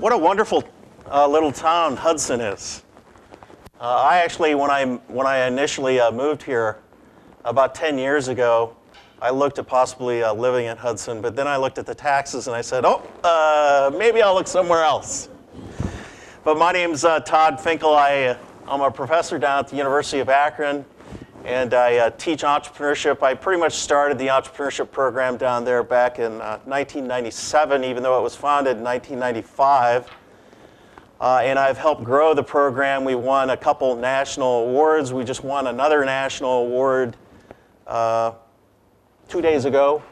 What a wonderful little town Hudson is. I actually, when I initially moved here about 10 years ago, I looked at possibly living in Hudson, but then I looked at the taxes and I said, maybe I'll look somewhere else. But my name's Todd Finkel. I'm a professor down at the University of Akron, and I teach entrepreneurship. I pretty much started the entrepreneurship program down there back in 1997, even though it was founded in 1995. And I've helped grow the program. We won a couple national awards. We just won another national award 2 days ago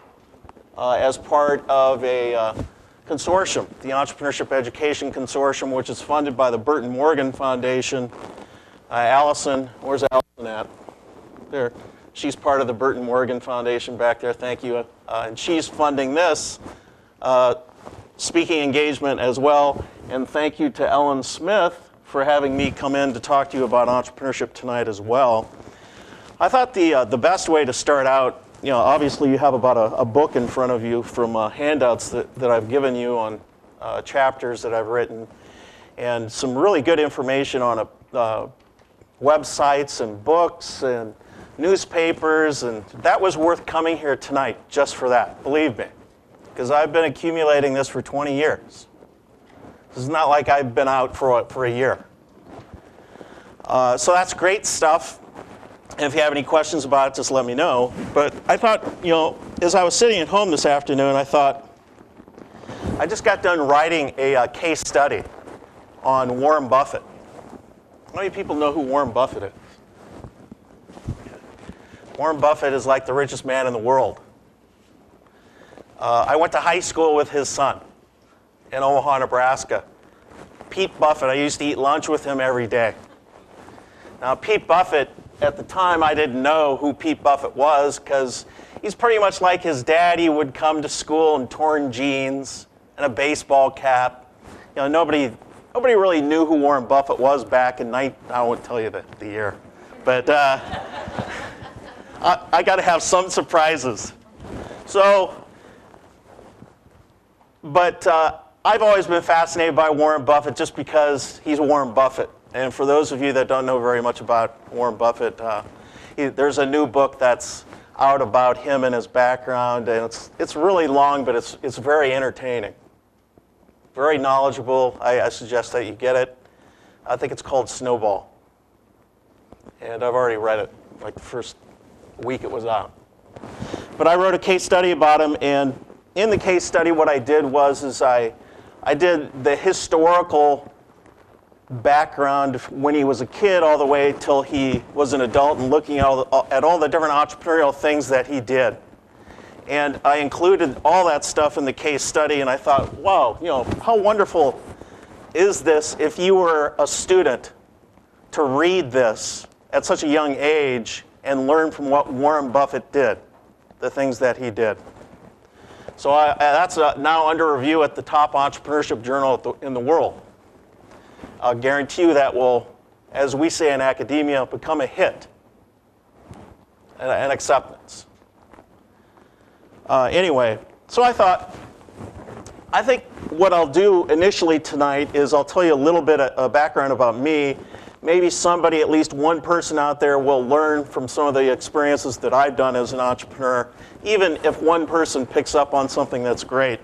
as part of a consortium, the Entrepreneurship Education Consortium, which is funded by the Burton Morgan Foundation. Allison, where's Allison at? There. She's part of the Burton Morgan Foundation back there. Thank you. And she's funding this speaking engagement as well. And thank you to Ellen Smith for having me come in to talk to you about entrepreneurship tonight as well. I thought the best way to start out, obviously you have about a book in front of you from handouts that I've given you on chapters that I've written, and some really good information on websites and books and newspapers, and that was worth coming here tonight just for that, believe me, because I've been accumulating this for 20 years. This is not like I've been out for a year. So that's great stuff. And if you have any questions about it, just let me know. But I thought, as I was sitting at home this afternoon, I thought, I just got done writing a case study on Warren Buffett. How many people know who Warren Buffett is? Warren Buffett is like the richest man in the world. I went to high school with his son in Omaha, Nebraska. Pete Buffett, I used to eat lunch with him every day. Now, Pete Buffett, at the time, I didn't know who Pete Buffett was because he's pretty much like his dad. He would come to school in torn jeans and a baseball cap. Nobody really knew who Warren Buffett was back in I won't tell you the year, but I got to have some surprises. But I've always been fascinated by Warren Buffett just because he's Warren Buffett. And for those of you that don't know very much about Warren Buffett, there's a new book that's out about him and his background, and it's really long, but it's very entertaining, very knowledgeable. I suggest that you get it. I think it's called Snowball, and I've already read it like the first week it was out. But I wrote a case study about him, and in the case study, what I did was I did the historical background when he was a kid all the way till he was an adult, and looking at all the different entrepreneurial things that he did. And I included all that stuff in the case study, and I thought, wow, how wonderful is this if you were a student to read this at such a young age and learn from what Warren Buffett did, the things that he did. So that's now under review at the top entrepreneurship journal in the world. I'll guarantee you that will, as we say in academia, become a hit, an acceptance. Anyway, so I think what I'll do initially tonight is I'll tell you a little bit of background about me. Maybe somebody, at least one person out there, will learn from some of the experiences that I've done as an entrepreneur, even if one person picks up on something that's great.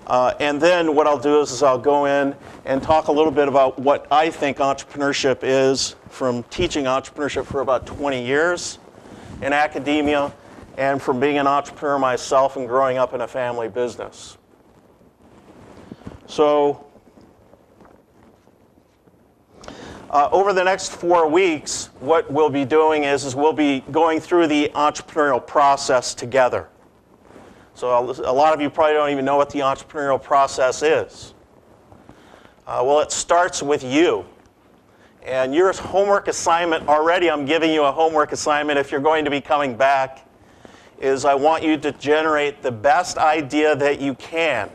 And then what I'll do is I'll go in and talk a little bit about what I think entrepreneurship is from teaching entrepreneurship for about 20 years in academia and from being an entrepreneur myself and growing up in a family business. So over the next 4 weeks, what we'll be doing is we'll be going through the entrepreneurial process together. So a lot of you probably don't even know what the entrepreneurial process is. Well, it starts with you. And your homework assignment, already I'm giving you a homework assignment if you're going to be coming back, is I want you to generate the best idea that you can,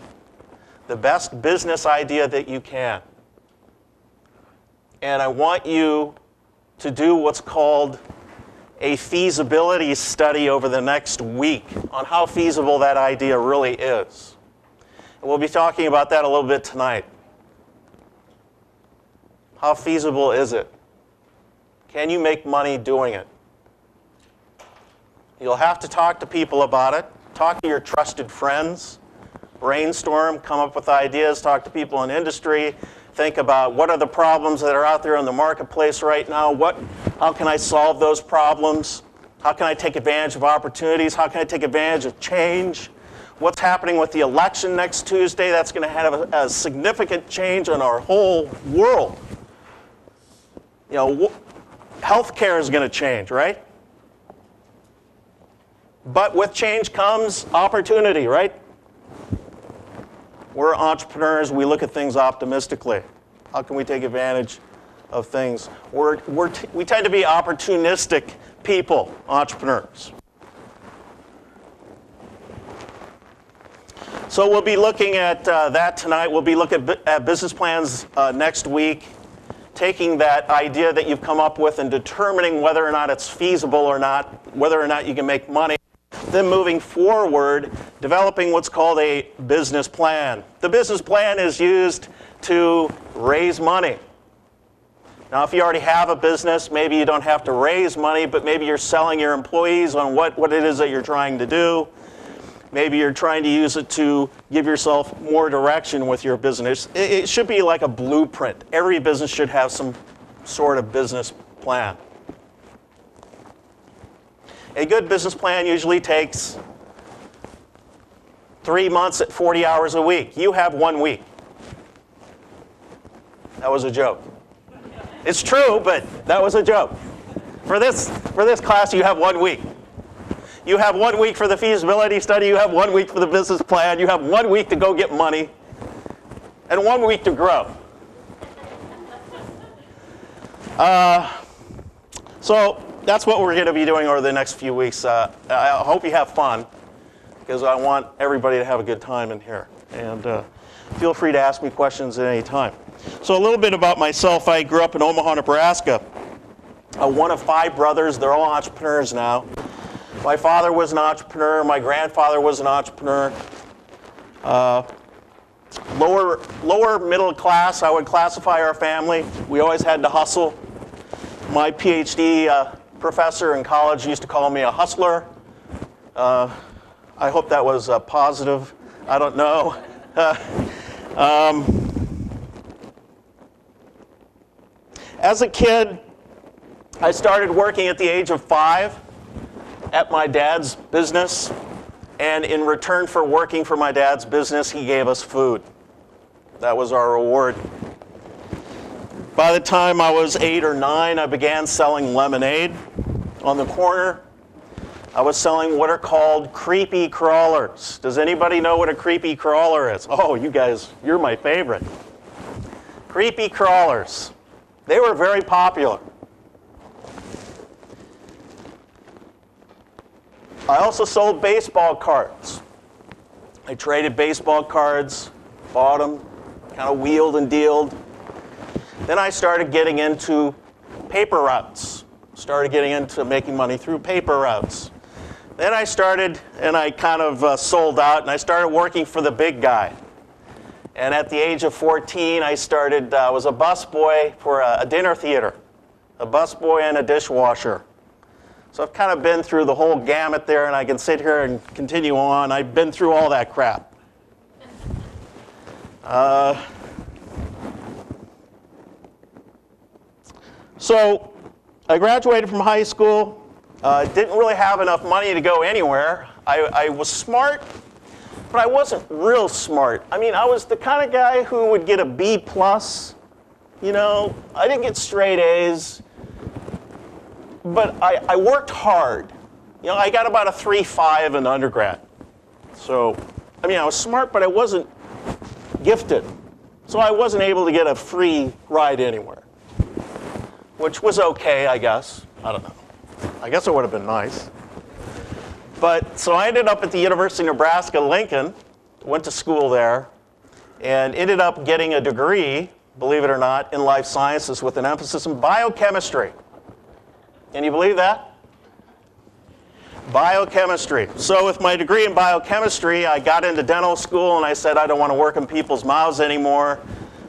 the best business idea that you can. And I want you to do what's called a feasibility study over the next week on how feasible that idea really is. And we'll be talking about that a little bit tonight. How feasible is it? Can you make money doing it? You'll have to talk to people about it. Talk to your trusted friends. Brainstorm, come up with ideas, talk to people in industry. Think about what are the problems that are out there in the marketplace right now. How can I solve those problems? How can I take advantage of opportunities? How can I take advantage of change? What's happening with the election next Tuesday? That's going to have a significant change on our whole world. You know, healthcare is going to change, right? But with change comes opportunity, right? We're entrepreneurs. We look at things optimistically. How can we take advantage of things? We tend to be opportunistic people, entrepreneurs. So we'll be looking at that tonight. We'll be looking at business plans next week, taking that idea that you've come up with and determining whether or not it's feasible or not, whether or not you can make money. Then moving forward, developing what's called a business plan. The business plan is used to raise money. Now, if you already have a business, maybe you don't have to raise money, but maybe you're selling your employees on what it is that you're trying to do. Maybe you're trying to use it to give yourself more direction with your business. It should be like a blueprint. Every business should have some sort of business plan. A good business plan usually takes 3 months at 40 hours a week. You have 1 week. That was a joke. It's true, but that was a joke. For this class, you have 1 week. You have 1 week for the feasibility study. You have 1 week for the business plan. You have 1 week to go get money, and 1 week to grow. So that's what we're going to be doing over the next few weeks. I hope you have fun, because I want everybody to have a good time in here. And feel free to ask me questions at any time. So a little bit about myself. I grew up in Omaha, Nebraska. One of 5 brothers. They're all entrepreneurs now. My father was an entrepreneur. My grandfather was an entrepreneur. Lower middle class, I would classify our family. We always had to hustle. My PhD professor in college used to call me a hustler. I hope that was positive. I don't know. As a kid, I started working at the age of 5 at my dad's business, and in return for working for my dad's business, he gave us food. That was our reward. By the time I was 8 or 9, I began selling lemonade on the corner. I was selling what are called creepy crawlers. Does anybody know what a creepy crawler is? Oh, you guys, you're my favorite. Creepy crawlers. They were very popular. I also sold baseball cards. I traded baseball cards, bought them, kind of wheeled and dealed. Then I started getting into paper routes. Started getting into making money through paper routes. Then I started, and I kind of sold out, and I started working for the big guy. And at the age of 14, I was a busboy for a dinner theater, a busboy and a dishwasher. So I've kind of been through the whole gamut there, and I can sit here and continue on. I've been through all that crap. So I graduated from high school. Didn't really have enough money to go anywhere. I was smart, but I wasn't real smart. I mean, I was the kind of guy who would get a B+. You know, I didn't get straight A's. But I worked hard. You know, I got about a 3.5 in undergrad. So, I mean, I was smart, but I wasn't gifted. So I wasn't able to get a free ride anywhere, which was okay, I guess. I don't know. I guess it would have been nice. But so I ended up at the University of Nebraska-Lincoln, went to school there, and ended up getting a degree, believe it or not, in life sciences with an emphasis in biochemistry. Can you believe that? Biochemistry. So with my degree in biochemistry, I got into dental school and I said I don't want to work in people's mouths anymore.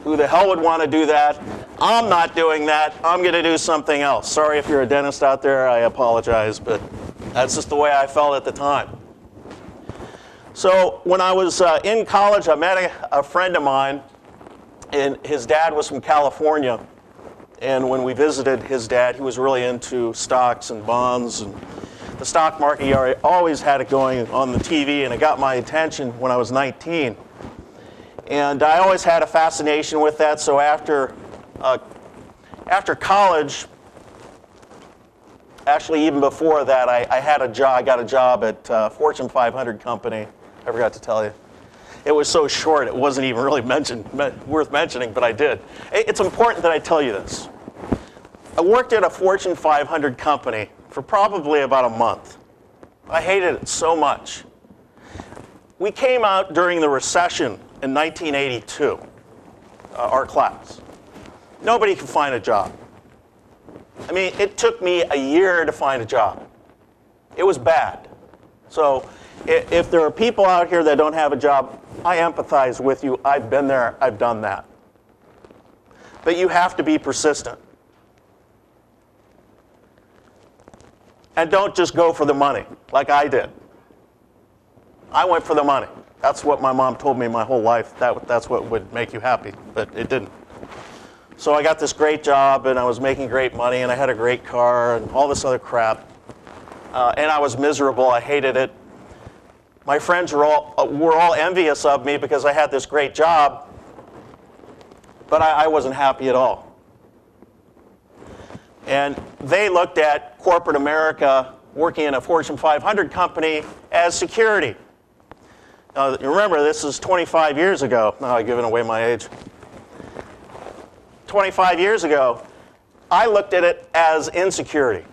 Who the hell would want to do that? I'm not doing that. I'm going to do something else. Sorry if you're a dentist out there, I apologize, but that's just the way I felt at the time. So when I was in college, I met a friend of mine, and his dad was from California. And when we visited his dad, he was really into stocks and bonds and the stock market. He always had it going on the TV, and it got my attention when I was 19. And I always had a fascination with that. So after college, actually even before that, I had a job. I got a job at Fortune 500 company. I forgot to tell you. It was so short, it wasn't even really worth mentioning, but I did. It's important that I tell you this. I worked at a Fortune 500 company for probably about a month. I hated it so much. We came out during the recession in 1982, our class. Nobody could find a job. I mean, it took me a year to find a job. It was bad. So if there are people out here that don't have a job, I empathize with you. I've been there. I've done that. But you have to be persistent. And don't just go for the money like I did. I went for the money. That's what my mom told me my whole life. That's what would make you happy, but it didn't. So I got this great job, and I was making great money, and I had a great car, and all this other crap. And I was miserable. I hated it. My friends were all envious of me because I had this great job, but I wasn't happy at all. And they looked at corporate America working in a Fortune 500 company as security. Now, remember, this is 25 years ago. Now I've given away my age. 25 years ago, I looked at it as insecurity.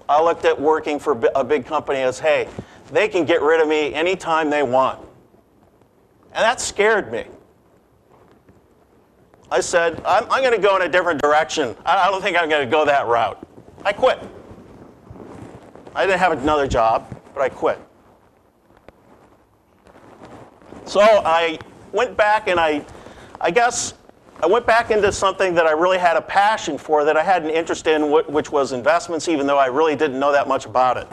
I looked at working for a big company as, hey, they can get rid of me anytime they want. And that scared me. I said, I'm going to go in a different direction. I don't think I'm going to go that route. I quit. I didn't have another job, but I quit. So I went back, and I guess I went back into something that I really had a passion for, that I had an interest in, which was investments, even though I really didn't know that much about it.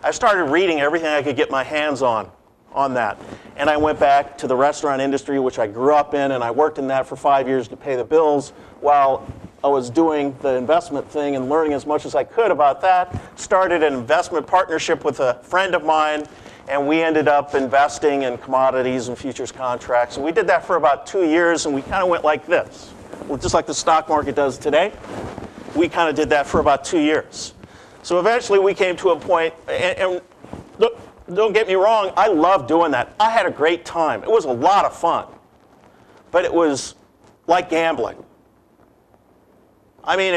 I started reading everything I could get my hands on that. And I went back to the restaurant industry, which I grew up in, and I worked in that for 5 years to pay the bills while I was doing the investment thing and learning as much as I could about that. Started an investment partnership with a friend of mine, and we ended up investing in commodities and futures contracts. And we did that for about 2 years, and we kind of went like this. Well, just like the stock market does today, we kind of did that for about 2 years. So eventually we came to a point, and look, don't get me wrong, I loved doing that. I had a great time. It was a lot of fun. But it was like gambling. I mean,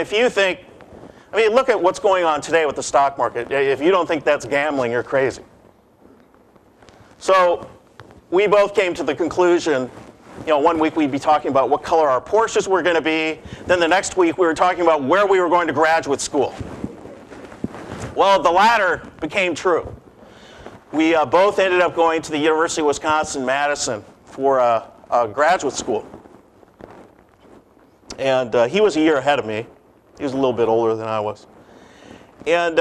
look at what's going on today with the stock market. If you don't think that's gambling, you're crazy. So we both came to the conclusion, one week we'd be talking about what color our Porsches were going to be. Then the next week we were talking about where we were going to graduate school. Well, the latter became true. We both ended up going to the University of Wisconsin-Madison for a graduate school. And he was a year ahead of me. He was a little bit older than I was. And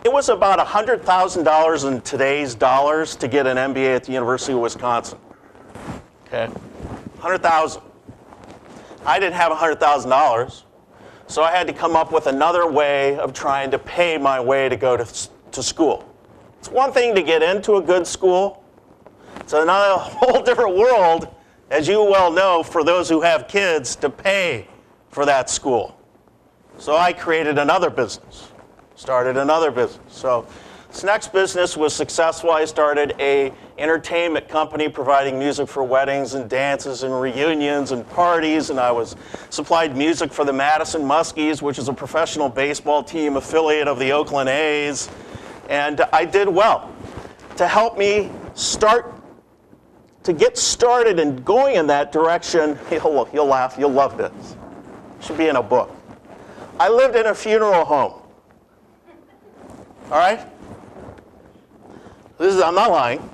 it was about $100,000 in today's dollars to get an MBA at the University of Wisconsin. Okay, $100,000. I didn't have $100,000, so I had to come up with another way of trying to pay my way to go to school. It's one thing to get into a good school. It's another whole different world, as you well know, for those who have kids, to pay for that school. So I created another business. Started another business. So this next business was successful. I started an entertainment company providing music for weddings and dances and reunions and parties, and I supplied music for the Madison Muskies, which is a professional baseball team affiliate of the Oakland A's, and I did well. To help me get started and going in that direction, you'll laugh, you'll love this. It should be in a book. I lived in a funeral home. All right? I'm not lying.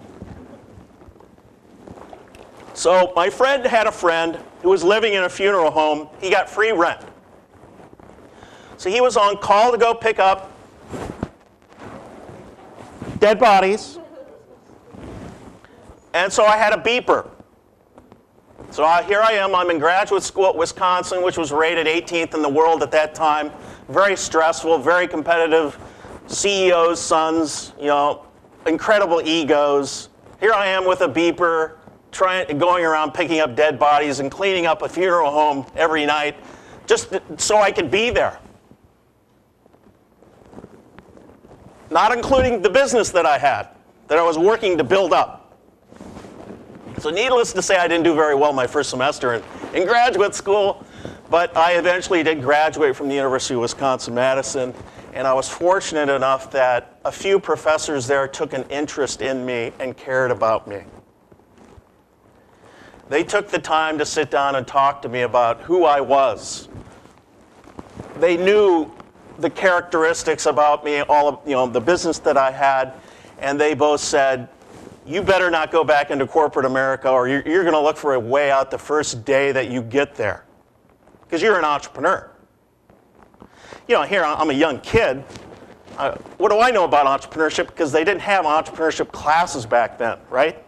So my friend had a friend who was living in a funeral home. He got free rent. So he was on call to go pick up dead bodies. And so I had a beeper. So here I am. I'm in graduate school at Wisconsin, which was rated 18th in the world at that time. Very stressful, very competitive. CEOs' sons, incredible egos. Here I am with a beeper, going around picking up dead bodies and cleaning up a funeral home every night, just so I could be there. Not including the business that I was working to build up. So needless to say, I didn't do very well my first semester in graduate school, but I eventually did graduate from the University of Wisconsin-Madison, and I was fortunate enough that a few professors there took an interest in me and cared about me. They took the time to sit down and talk to me about who I was. They knew the characteristics about me, all of the business that I had, and they both said, you better not go back into corporate America, or you're going to look for a way out the first day that you get there, because you're an entrepreneur. Here I'm a young kid. What do I know about entrepreneurship? Because they didn't have entrepreneurship classes back then, right?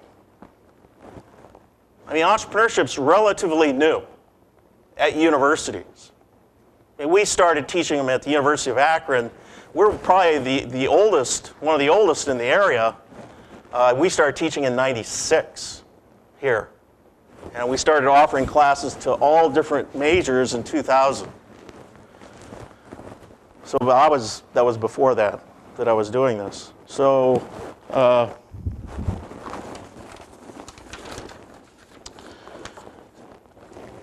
I mean, entrepreneurship's relatively new at universities. We started teaching them at the University of Akron. We're probably the oldest, one of the oldest in the area. We started teaching in '96 here. And we started offering classes to all different majors in 2000. So that was before that I was doing this. So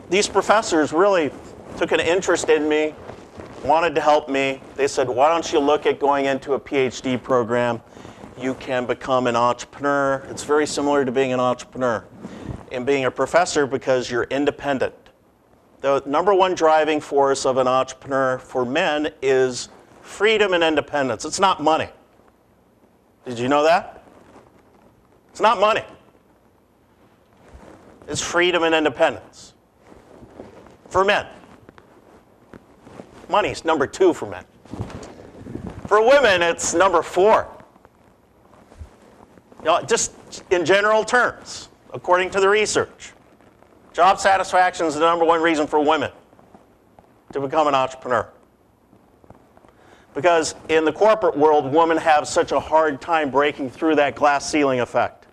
these professors really took an interest in me, wanted to help me. They said, why don't you look at going into a PhD program? You can become an entrepreneur. It's very similar to being an entrepreneur and being a professor because you're independent. The number one driving force of an entrepreneur for men is freedom and independence. It's not money. Did you know that? It's not money. It's freedom and independence for men. Money's number 2 for men. For women, it's number 4. Just in general terms, according to the research. Job satisfaction is the number 1 reason for women to become an entrepreneur. Because in the corporate world, women have such a hard time breaking through that glass ceiling effect.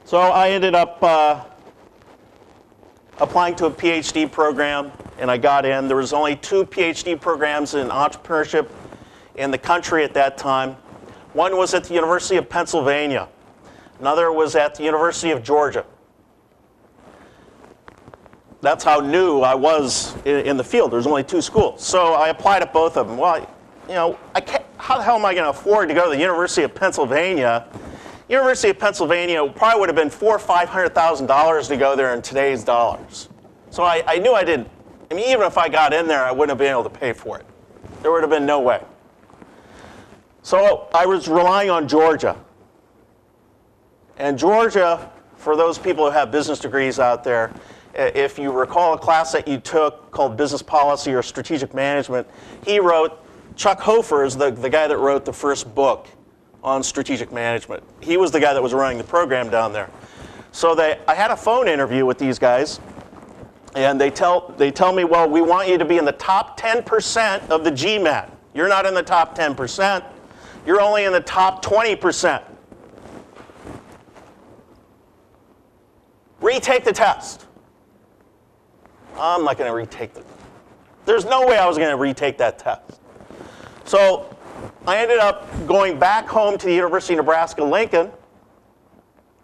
So I ended up applying to a PhD program, and I got in. There was only 2 PhD programs in entrepreneurship in the country at that time. One was at the University of Pennsylvania. Another was at the University of Georgia. That's how new I was in the field. There was only 2 schools. So I applied at both of them. Well, how the hell am I going to afford to go to the University of Pennsylvania? University of Pennsylvania probably would have been $400,000 or $500,000 to go there in today's dollars. So I knew I didn't. I mean, even if I got in there, I wouldn't have been able to pay for it. There would have been no way. So I was relying on Georgia. And Georgia, for those people who have business degrees out there, if you recall a class that you took called Business Policy or Strategic Management, Chuck Hofer is the guy that wrote the first book on strategic management. He was the guy that was running the program down there. So I had a phone interview with these guys, and they tell me, well, we want you to be in the top 10% of the GMAT. You're not in the top 10%. You're only in the top 20%. Retake the test. I'm not going to retake it. There's no way I was going to retake that test. So I ended up going back home to the University of Nebraska-Lincoln,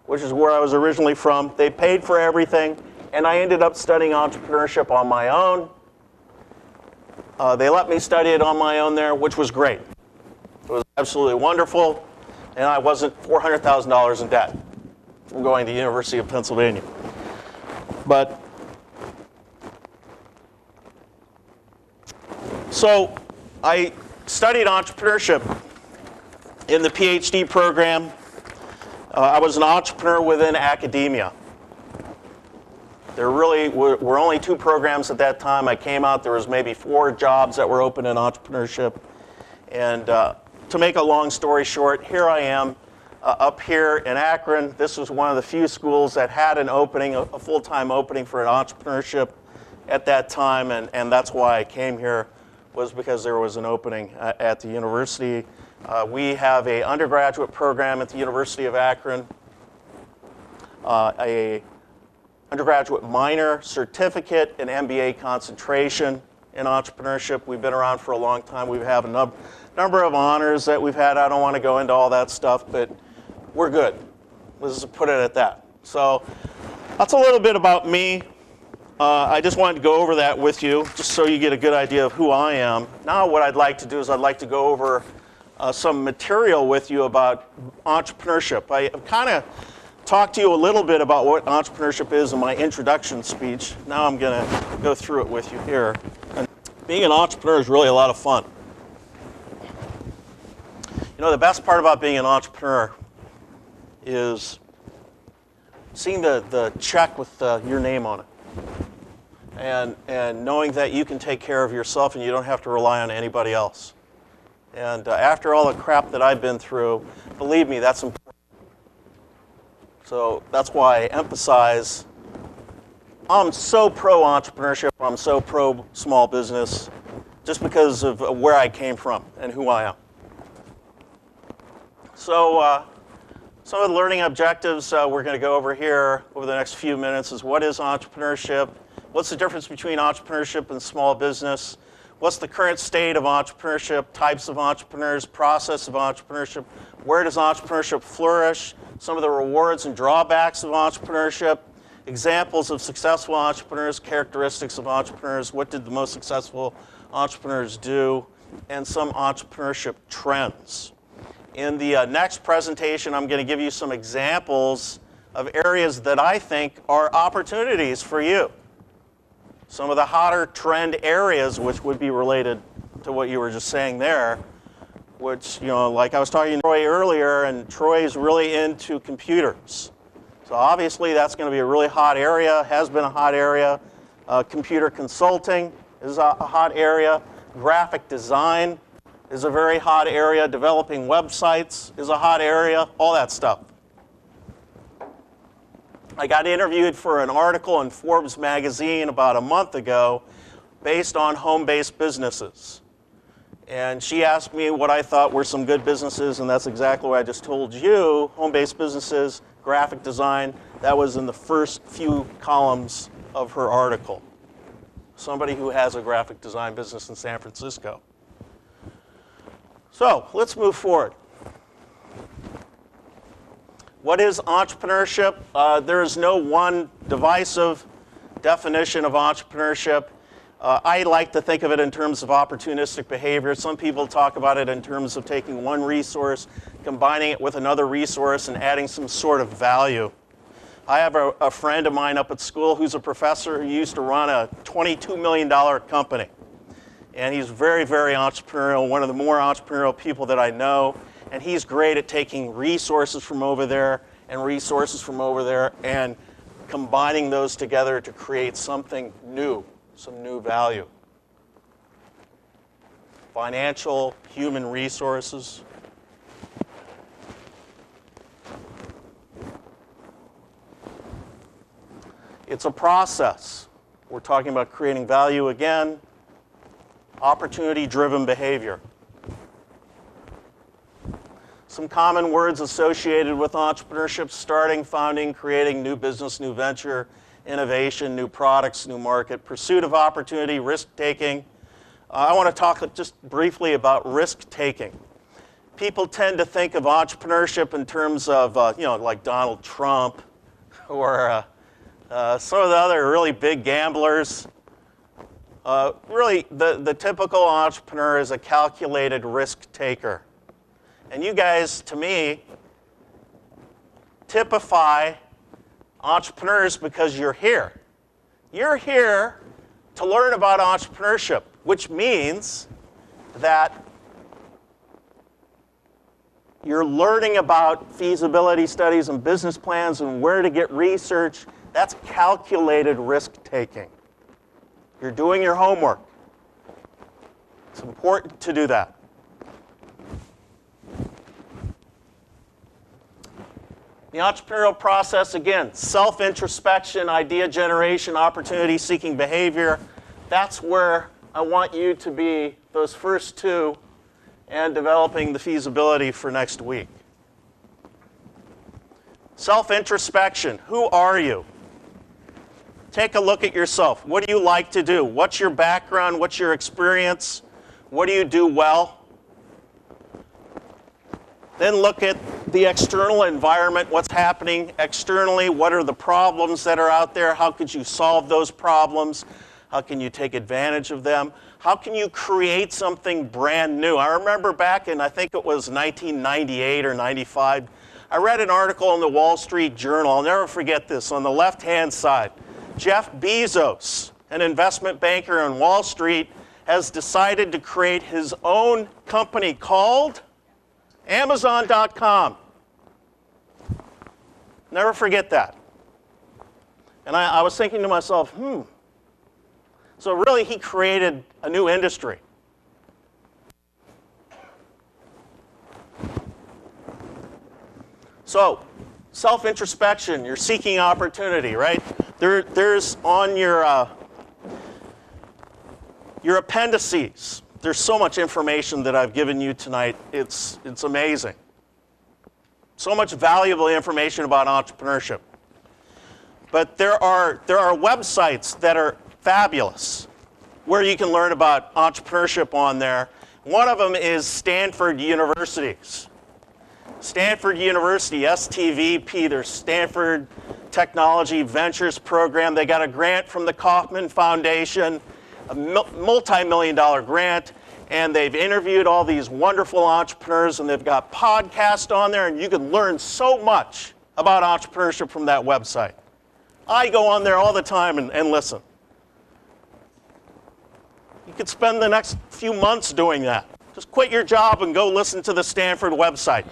which is where I was originally from. They paid for everything, and I ended up studying entrepreneurship on my own. They let me study it on my own there, which was great. It was absolutely wonderful, and I wasn't $400,000 in debt from going to the University of Pennsylvania. But so I studied entrepreneurship in the PhD program. I was an entrepreneur within academia. There really were only 2 programs at that time. I came out, there was maybe 4 jobs that were open in entrepreneurship. And to make a long story short, here I am up here in Akron. This was one of the few schools that had an opening, a full-time opening for an entrepreneurship at that time. And that's why I came here, was because there was an opening at the university. We have an undergraduate program at the University of Akron, a undergraduate minor, certificate, and MBA concentration in entrepreneurship. We've been around for a long time. We have a number of honors that we've had. I don't want to go into all that stuff, but we're good. Let's just put it at that. So that's a little bit about me. I just wanted to go over that with you, just so you get a good idea of who I am. Now what I'd like to do is I'd like to go over some material with you about entrepreneurship. I kind of talked to you a little bit about what entrepreneurship is in my introduction speech. Now I'm going to go through it with you here. And being an entrepreneur is really a lot of fun. You know, the best part about being an entrepreneur is seeing the check with your name on it. And knowing that you can take care of yourself and you don't have to rely on anybody else. And after all the crap that I've been through, believe me, that's important. So that's why I emphasize, I'm so pro-entrepreneurship, I'm so pro-small business, just because of where I came from and who I am. So some of the learning objectives we're going to go over here over the next few minutes is what is entrepreneurship? What's the difference between entrepreneurship and small business? What's the current state of entrepreneurship, types of entrepreneurs, process of entrepreneurship? Where does entrepreneurship flourish? Some of the rewards and drawbacks of entrepreneurship, examples of successful entrepreneurs, characteristics of entrepreneurs, what did the most successful entrepreneurs do, and some entrepreneurship trends. In the next presentation, I'm going to give you some examples of areas that I think are opportunities for you. Some of the hotter trend areas which would be related to what you were just saying there, which, you know, like I was talking to Troy earlier, and Troy is really into computers. So obviously that's going to be a really hot area, has been a hot area. Computer consulting is a hot area. Graphic design is a very hot area. Developing websites is a hot area, all that stuff. I got interviewed for an article in Forbes magazine about a month ago based on home-based businesses. And she asked me what I thought were some good businesses, and that's exactly what I just told you. Home-based businesses, graphic design, that was in the first few columns of her article. Somebody who has a graphic design business in San Francisco. So let's move forward. What is entrepreneurship? There is no one divisive definition of entrepreneurship. I like to think of it in terms of opportunistic behavior. Some people talk about it in terms of taking one resource, combining it with another resource, and adding some sort of value. I have a friend of mine up at school who's a professor who used to run a $22 million company. And he's very, very entrepreneurial, one of the more entrepreneurial people that I know. And he's great at taking resources from over there and resources from over there and combining those together to create something new, some new value. Financial, human resources. It's a process. We're talking about creating value again. Opportunity-driven behavior. Some common words associated with entrepreneurship: starting, founding, creating new business, new venture, innovation, new products, new market, pursuit of opportunity, risk-taking. I want to talk just briefly about risk-taking. People tend to think of entrepreneurship in terms of, like Donald Trump or some of the other really big gamblers. Really, the typical entrepreneur is a calculated risk taker. And you guys, to me, typify entrepreneurs because you're here. You're here to learn about entrepreneurship, which means that You're learning about feasibility studies and business plans and where to get research. That's calculated risk-taking. You're doing your homework. It's important to do that. The entrepreneurial process, again, self-introspection, idea generation, opportunity-seeking behavior. That's where I want you to be, those first two, and developing the feasibility for next week. Self-introspection. Who are you? Take a look at yourself. What do you like to do? What's your background? What's your experience? What do you do well? Then look at the external environment, what's happening externally, what are the problems that are out there, how could you solve those problems, how can you take advantage of them, how can you create something brand new. I remember back in, I think it was 1998 or 95, I read an article in the Wall Street Journal, I'll never forget this, on the left-hand side. Jeff Bezos, an investment banker on Wall Street, has decided to create his own company called Amazon.com. Never forget that. And I was thinking to myself, So really he created a new industry. So, self-introspection, you're seeking opportunity, right? There's on your appendices, there's so much information that I've given you tonight. It's amazing. So much valuable information about entrepreneurship. But there are websites that are fabulous where you can learn about entrepreneurship on there. One of them is Stanford University's. Stanford University, STVP, their Stanford Technology Ventures Program. They got a grant from the Kauffman Foundation, a multi-million-dollar grant, and they've interviewed all these wonderful entrepreneurs, and they've got podcasts on there, and you can learn so much about entrepreneurship from that website. I go on there all the time and listen. You could spend the next few months doing that. Just quit your job and go listen to the Stanford website.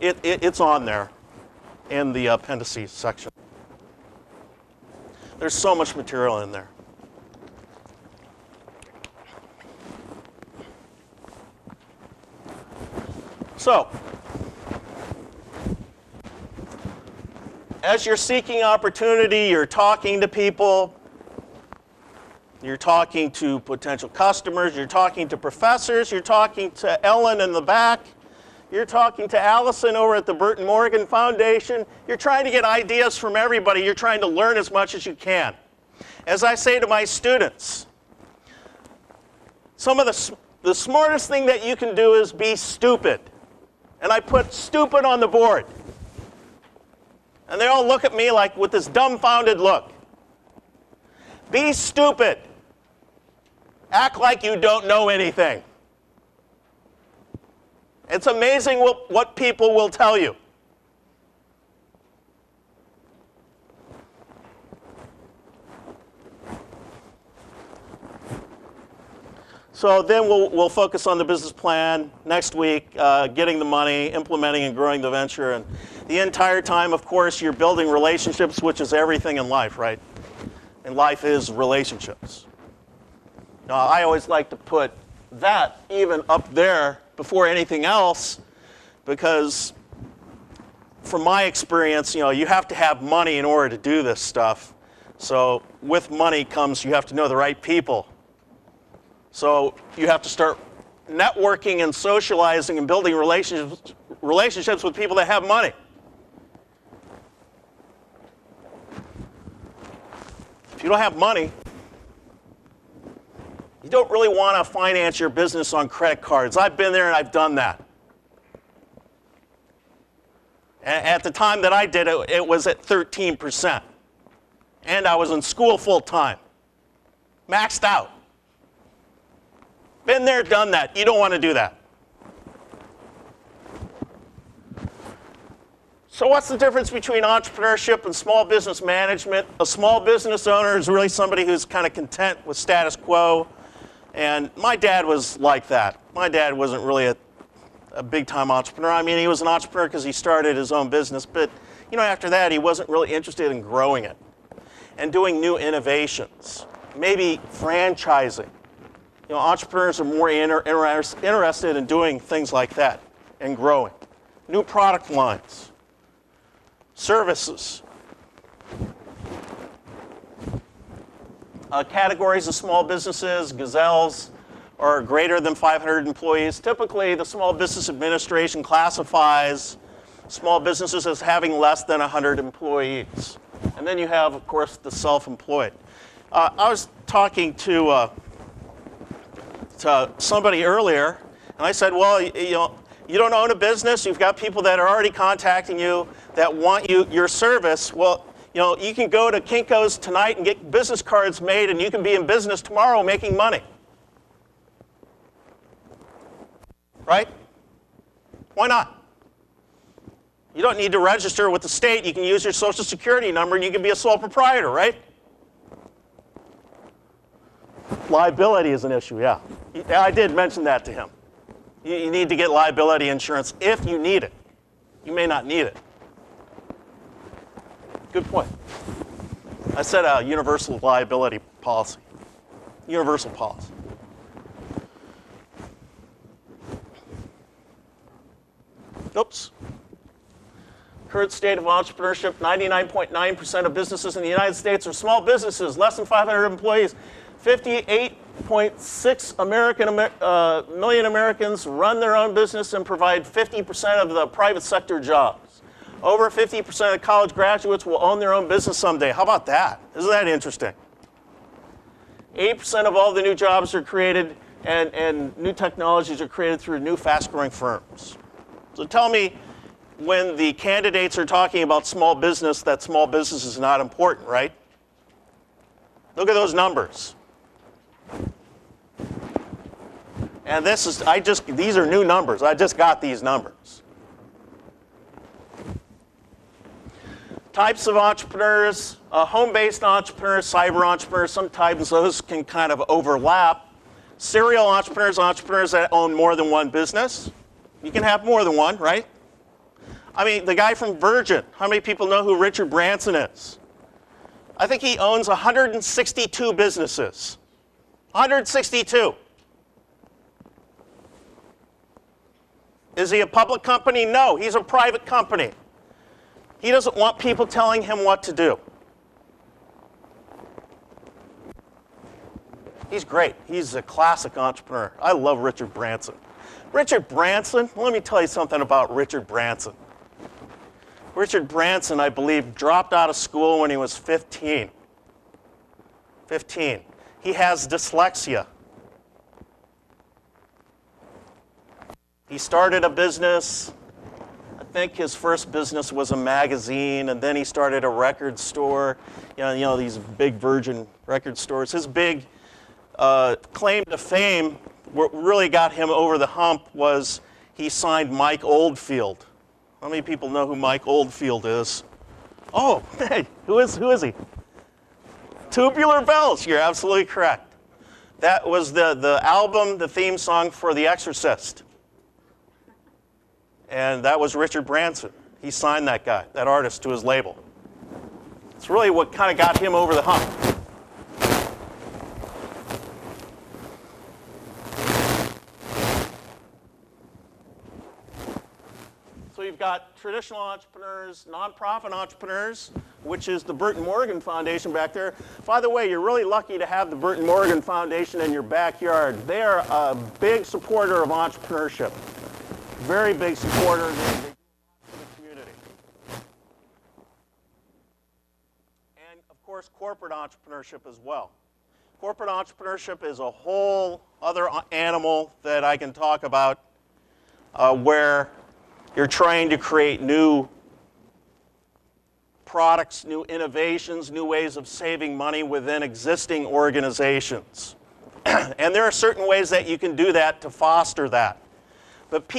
It's on there in the appendices section. There's so much material in there. So, as you're seeking opportunity, you're talking to people, you're talking to potential customers, you're talking to professors, you're talking to Ellen in the back, you're talking to Allison over at the Burton Morgan Foundation. You're trying to get ideas from everybody. You're trying to learn as much as you can. As I say to my students, some of the smartest thing that you can do is be stupid. And I put stupid on the board. And they all look at me like with this dumbfounded look. Be stupid. Act like you don't know anything. It's amazing what people will tell you. So then we'll focus on the business plan next week, getting the money, implementing and growing the venture. And the entire time, of course, you're building relationships, which is everything in life, right? And life is relationships. Now, I always like to put that even up there before anything else, because from my experience, you have to have money in order to do this stuff. So with money comes, you have to know the right people. So you have to start networking and socializing and building relationships with people that have money. If you don't have money, you don't really want to finance your business on credit cards. I've been there and I've done that. And at the time that I did it, it was at 13%. And I was in school full time. Maxed out. Been there, done that. You don't want to do that. So what's the difference between entrepreneurship and small business management? A small business owner is really somebody who's kind of content with status quo And my dad was like that. My dad wasn't really a big-time entrepreneur. I mean, he was an entrepreneur because he started his own business, but after that, he wasn't really interested in growing it and doing new innovations, maybe franchising. Entrepreneurs are more interested in doing things like that and growing. New product lines, services. Categories of small businesses, gazelles, are greater than 500 employees. Typically, the Small Business Administration classifies small businesses as having less than 100 employees. And then you have, of course, the self-employed. I was talking to somebody earlier, and I said, well, you don't own a business. You've got people that are already contacting you that want your service. Well, you can go to Kinko's tonight and get business cards made, and you can be in business tomorrow making money. Right? Why not? You don't need to register with the state. You can use your Social Security number, and you can be a sole proprietor, right? Liability is an issue, yeah. I did mention that to him. You need to get liability insurance if you need it. You may not need it. Good point. I said a universal liability policy. Universal policy. Oops. Current state of entrepreneurship, 99.9% of businesses in the United States are small businesses, less than 500 employees. 58.6 million Americans run their own business and provide 50% of the private sector jobs. Over 50% of college graduates will own their own business someday. How about that? Isn't that interesting? 8% of all the new jobs are created and new technologies are created through new fast-growing firms. So tell me, when the candidates are talking about small business, that small business is not important, right? Look at those numbers. And these are new numbers. I just got these numbers. Types of entrepreneurs, home-based entrepreneurs, cyber entrepreneurs, sometimes those can kind of overlap. Serial entrepreneurs, entrepreneurs that own more than one business. You can have more than one, right? I mean, the guy from Virgin, how many people know who Richard Branson is? I think he owns 162 businesses. 162. Is he a public company? No, he's a private company. He doesn't want people telling him what to do. He's great. He's a classic entrepreneur. I love Richard Branson. Richard Branson, let me tell you something about Richard Branson. Richard Branson, I believe, dropped out of school when he was 15. 15. He has dyslexia. He started a business. I think his first business was a magazine, and then he started a record store. You know these big Virgin record stores. His big claim to fame, what really got him over the hump, was he signed Mike Oldfield. How many people know who Mike Oldfield is? Oh, hey, who is he? Tubular Bells, you're absolutely correct. That was the album, the theme song for The Exorcist. And that was Richard Branson. He signed that guy, that artist, to his label. It's really what kind of got him over the hump. So you've got traditional entrepreneurs, nonprofit entrepreneurs, which is the Burton Morgan Foundation back there. By the way, you're really lucky to have the Burton Morgan Foundation in your backyard. They are a big supporter of entrepreneurship. Very big supporter of the community. And of course, corporate entrepreneurship as well. Corporate entrepreneurship is a whole other animal that I can talk about where you're trying to create new products, new innovations, new ways of saving money within existing organizations. And there are certain ways that you can do that to foster that. But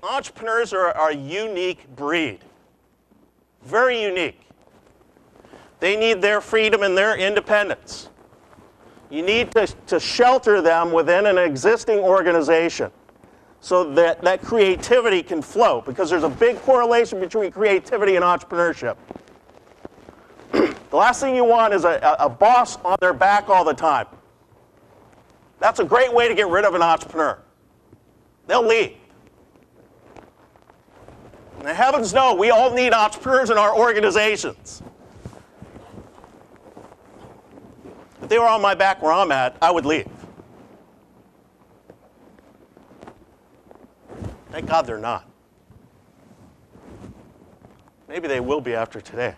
entrepreneurs are a unique breed. Very unique. They need their freedom and their independence. You need to shelter them within an existing organization so that that creativity can flow, because there's a big correlation between creativity and entrepreneurship. The last thing you want is a boss on their back all the time. That's a great way to get rid of an entrepreneur. They'll leave. And the heavens know we all need entrepreneurs in our organizations. If they were on my back where I'm at, I would leave. Thank God they're not. Maybe they will be after today.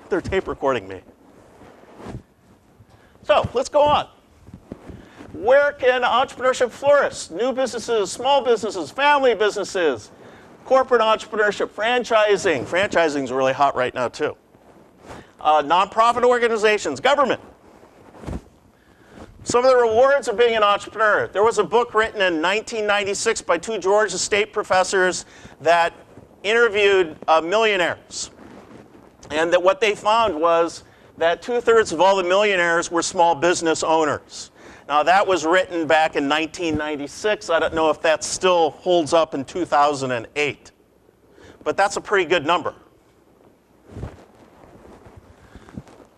They're tape recording me. So let's go on. Where can entrepreneurship flourish? New businesses, small businesses, family businesses, corporate entrepreneurship, franchising. Franchising is really hot right now too. Nonprofit organizations, government. Some of the rewards of being an entrepreneur. There was a book written in 1996 by two Georgia State professors that interviewed millionaires. And that what they found was that 2/3 of all the millionaires were small business owners. Now that was written back in 1996. I don't know if that still holds up in 2008. But that's a pretty good number.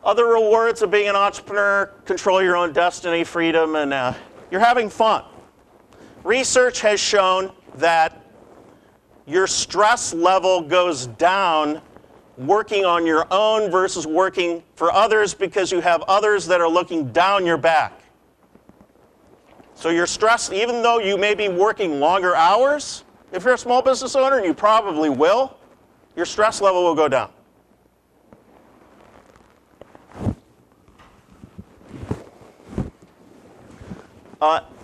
Other rewards of being an entrepreneur: control your own destiny, freedom, and you're having fun. Research has shown that your stress level goes down working on your own versus working for others, because you have others that are looking down your back. So your stress, even though you may be working longer hours, if you're a small business owner, and you probably will, your stress level will go down.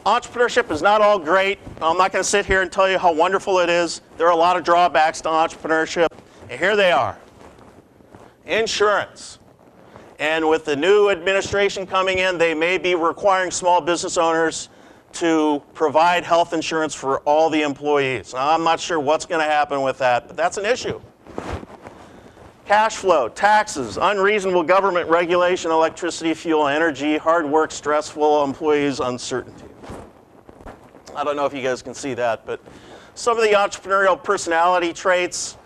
Entrepreneurship is not all great. I'm not going to sit here and tell you how wonderful it is. There are a lot of drawbacks to entrepreneurship, and here they are. Insurance. And with the new administration coming in, they may be requiring small business owners to provide health insurance for all the employees. Now, I'm not sure what's going to happen with that, but that's an issue. Cash flow, taxes, unreasonable government regulation, electricity, fuel, energy, hard work, stressful employees, uncertainty. I don't know if you guys can see that, but some of the entrepreneurial personality traits: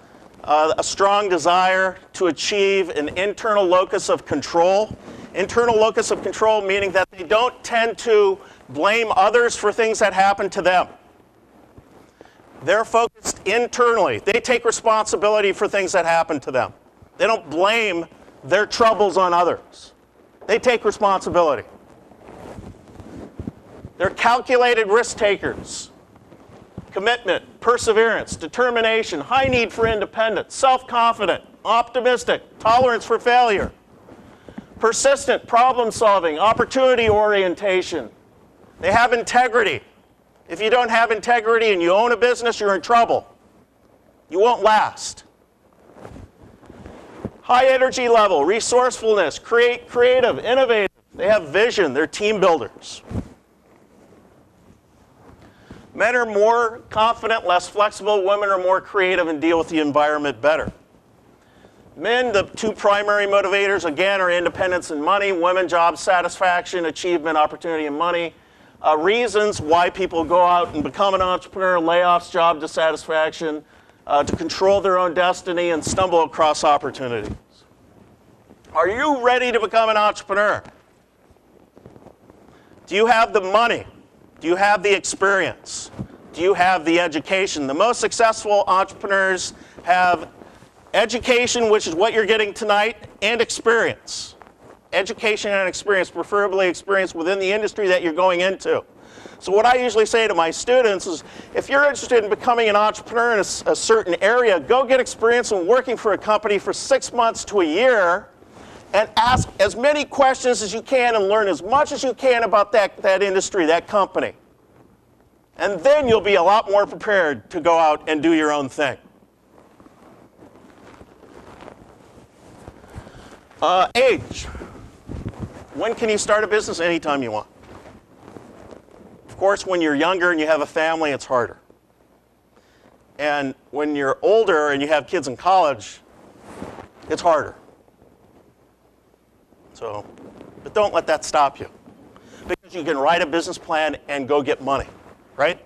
a strong desire to achieve an internal locus of control. Internal locus of control meaning that they don't tend to blame others for things that happen to them. They're focused internally. They take responsibility for things that happen to them. They don't blame their troubles on others. They take responsibility. They're calculated risk takers. Commitment, perseverance, determination, high need for independence, self-confident, optimistic, tolerance for failure, persistent, problem solving, opportunity orientation. They have integrity. If you don't have integrity and you own a business, you're in trouble. You won't last. High energy level, resourcefulness, creative, innovative. They have vision. They're team builders. Men are more confident, less flexible. Women are more creative and deal with the environment better. Men, the two primary motivators, again, are independence and money. Women, job satisfaction, achievement, opportunity, and money. Reasons why people go out and become an entrepreneur: layoffs, job dissatisfaction, to control their own destiny, and stumble across opportunities. Are you ready to become an entrepreneur? Do you have the money? Do you have the experience? Do you have the education? The most successful entrepreneurs have education, which is what you're getting tonight, and experience. Education and experience, preferably experience within the industry that you're going into. So what I usually say to my students is, if you're interested in becoming an entrepreneur in a certain area, go get experience in working for a company for 6 months to a year, and ask as many questions as you can and learn as much as you can about that industry, that company. And then you'll be a lot more prepared to go out and do your own thing. Age. When can you start a business? Anytime you want. Of course, when you're younger and you have a family, it's harder. And when you're older and you have kids in college, it's harder. So But don't let that stop you. Because you can write a business plan and go get money, right?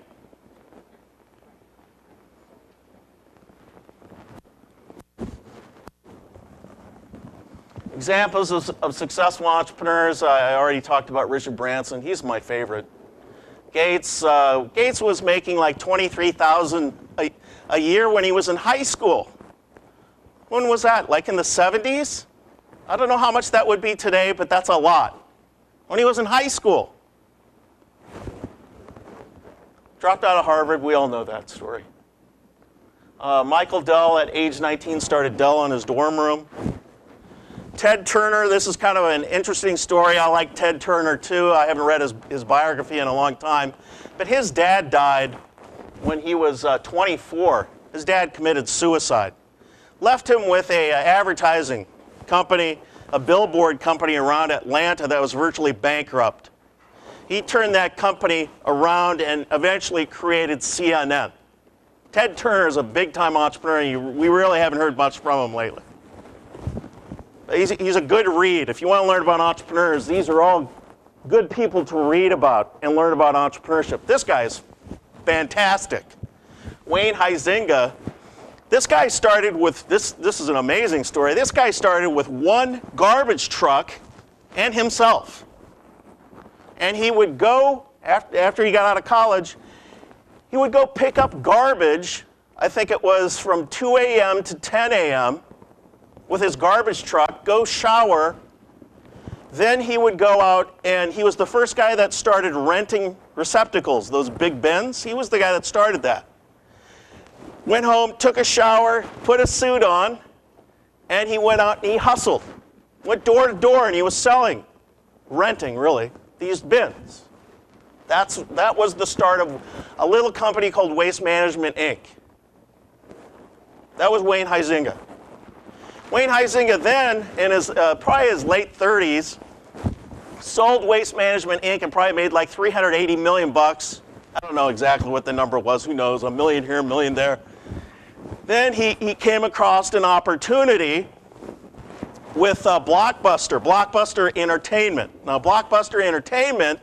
Examples of successful entrepreneurs, I already talked about Richard Branson. He's my favorite. Gates was making like $23,000 a year when he was in high school. When was that? Like in the 70s? I don't know how much that would be today, but that's a lot. When he was in high school. Dropped out of Harvard, we all know that story. Michael Dell at age 19 started Dell in his dorm room. Ted Turner, this is kind of an interesting story. I like Ted Turner too. I haven't read his biography in a long time. But his dad died when he was 24. His dad committed suicide. Left him with an advertising company, a billboard company around Atlanta that was virtually bankrupt. He turned that company around and eventually created CNN. Ted Turner is a big-time entrepreneur. We really haven't heard much from him lately. He's a good read. If you want to learn about entrepreneurs, these are all good people to read about and learn about entrepreneurship. This guy is fantastic. Wayne Huizinga, this guy started with, this is an amazing story. This guy started with one garbage truck and himself. And he would go, after he got out of college, he would go pick up garbage, I think it was from 2 a.m. to 10 a.m., with his garbage truck, go shower. Then he would go out, and he was the first guy that started renting receptacles, those big bins. He was the guy that started that. Went home, took a shower, put a suit on, and he went out and he hustled. Went door to door, and he was selling, renting really, these bins. That was the start of a little company called Waste Management, Inc. That was Wayne Huizinga. Wayne Huizinga then, in his probably his late 30s, sold Waste Management, Inc. and probably made like $380 million bucks. I don't know exactly what the number was. Who knows? $1 million here, $1 million there. Then he came across an opportunity with Blockbuster Entertainment. Now, Blockbuster Entertainment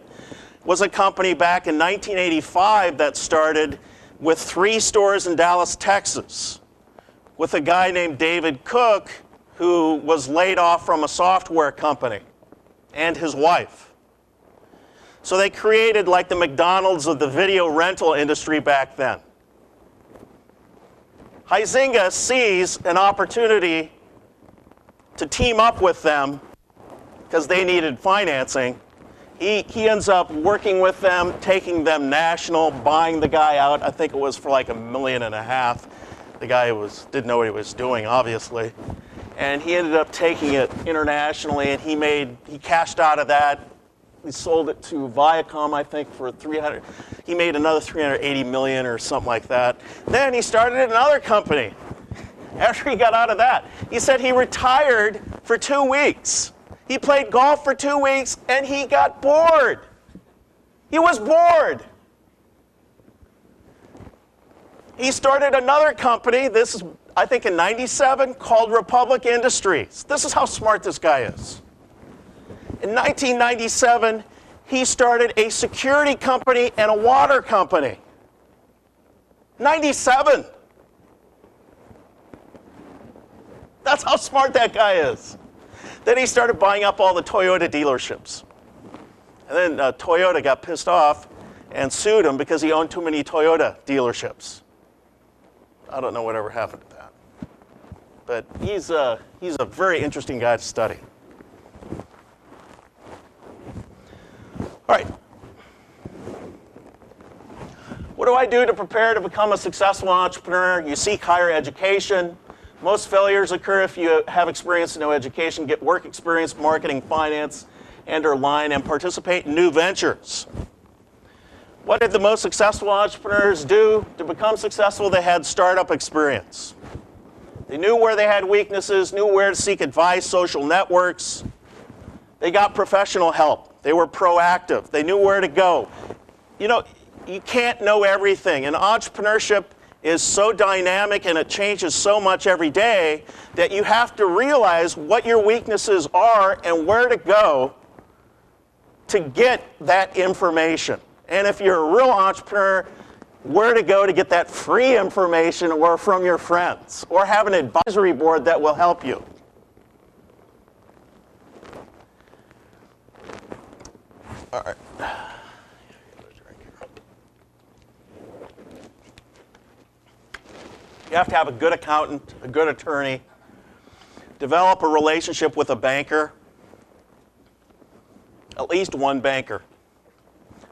was a company back in 1985 that started with 3 stores in Dallas, Texas, with a guy named David Cook, who was laid off from a software company, and his wife. So they created like the McDonald's of the video rental industry back then. Huizinga sees an opportunity to team up with them because they needed financing. He ends up working with them, taking them national, buying the guy out. I think it was for like $1.5 million. The guy didn't know what he was doing, obviously. And he ended up taking it internationally, and he cashed out of that. He sold it to Viacom, I think, for $300. He made another $380 million or something like that. Then he started another company. After he got out of that, he said he retired for 2 weeks. He played golf for 2 weeks, and he got bored. He was bored. He started another company, this is, I think, in '97, called Republic Industries. This is how smart this guy is. In 1997, he started a security company and a water company. 97. That's how smart that guy is. Then he started buying up all the Toyota dealerships. And then Toyota got pissed off and sued him because he owned too many Toyota dealerships. I don't know whatever happened to that. But he's a very interesting guy to study. All right. What do I do to prepare to become a successful entrepreneur? You seek higher education. Most failures occur if you have experience in no education. Get work experience, marketing, finance, and/or line, and participate in new ventures. What did the most successful entrepreneurs do to become successful? They had startup experience. They knew where they had weaknesses, knew where to seek advice, social networks. They got professional help. They were proactive. They knew where to go. You know, you can't know everything. And entrepreneurship is so dynamic and it changes so much every day that you have to realize what your weaknesses are and where to go to get that information. And if you're a real entrepreneur, where to go to get that free information, or from your friends, or have an advisory board that will help you. All right. You have to have a good accountant, a good attorney, develop a relationship with a banker, at least one banker.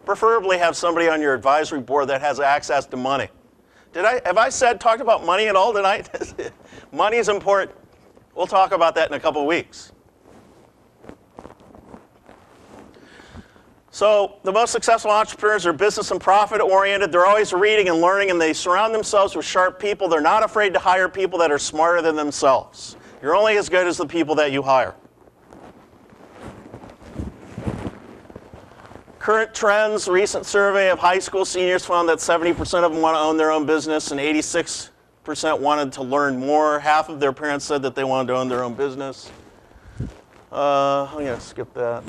Preferably have somebody on your advisory board that has access to money. Have I talked about money at all tonight? Money is important. We'll talk about that in a couple of weeks. So the most successful entrepreneurs are business and profit oriented. They're always reading and learning, and they surround themselves with sharp people. They're not afraid to hire people that are smarter than themselves. You're only as good as the people that you hire. Current trends, recent survey of high school seniors found that 70% of them want to own their own business, and 86% wanted to learn more. Half of their parents said that they wanted to own their own business. I'm going to skip that.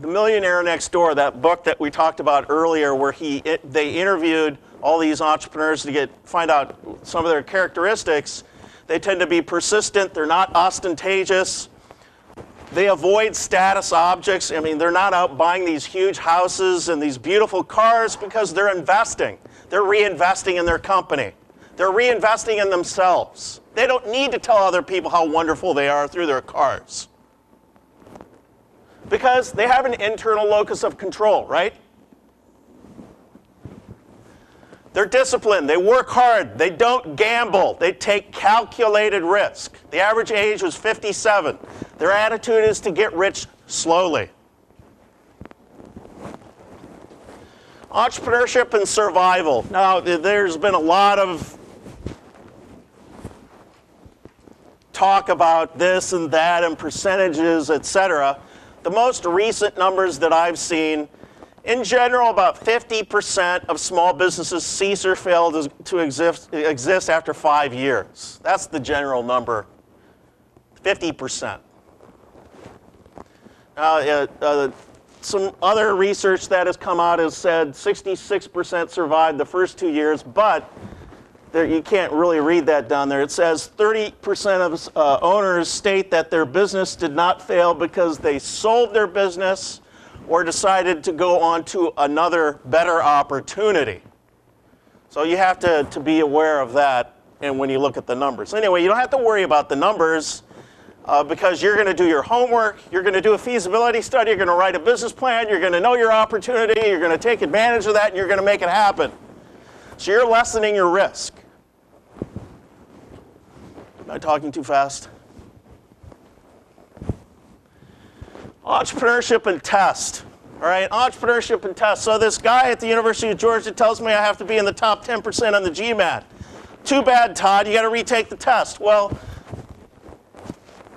The Millionaire Next Door, that book that we talked about earlier, where they interviewed all these entrepreneurs to find out some of their characteristics. They tend to be persistent. They're not ostentatious. They avoid status objects. I mean, they're not out buying these huge houses and these beautiful cars because they're investing. They're reinvesting in their company. They're reinvesting in themselves. They don't need to tell other people how wonderful they are through their cars, because they have an internal locus of control, right? They're disciplined. They work hard. They don't gamble. They take calculated risk. The average age was 57. Their attitude is to get rich slowly. Entrepreneurship and survival. Now, there's been a lot of talk about this and that and percentages, etc. The most recent numbers that I've seen, in general, about 50% of small businesses cease or fail to exist after 5 years. That's the general number, 50%. Some other research that has come out has said 66% survived the first 2 years, but you can't really read that down there. It says 30% of owners state that their business did not fail because they sold their business or decided to go on to another better opportunity. So you have to be aware of that, and when you look at the numbers. Anyway, you don't have to worry about the numbers because you're going to do your homework, you're going to do a feasibility study, you're going to write a business plan, you're going to know your opportunity, you're going to take advantage of that, and you're going to make it happen. So you're lessening your risk. Am I talking too fast? Entrepreneurship and test. All right, entrepreneurship and test. So this guy at the University of Georgia tells me I have to be in the top 10% on the GMAT. Too bad, Todd, you got to retake the test. Well,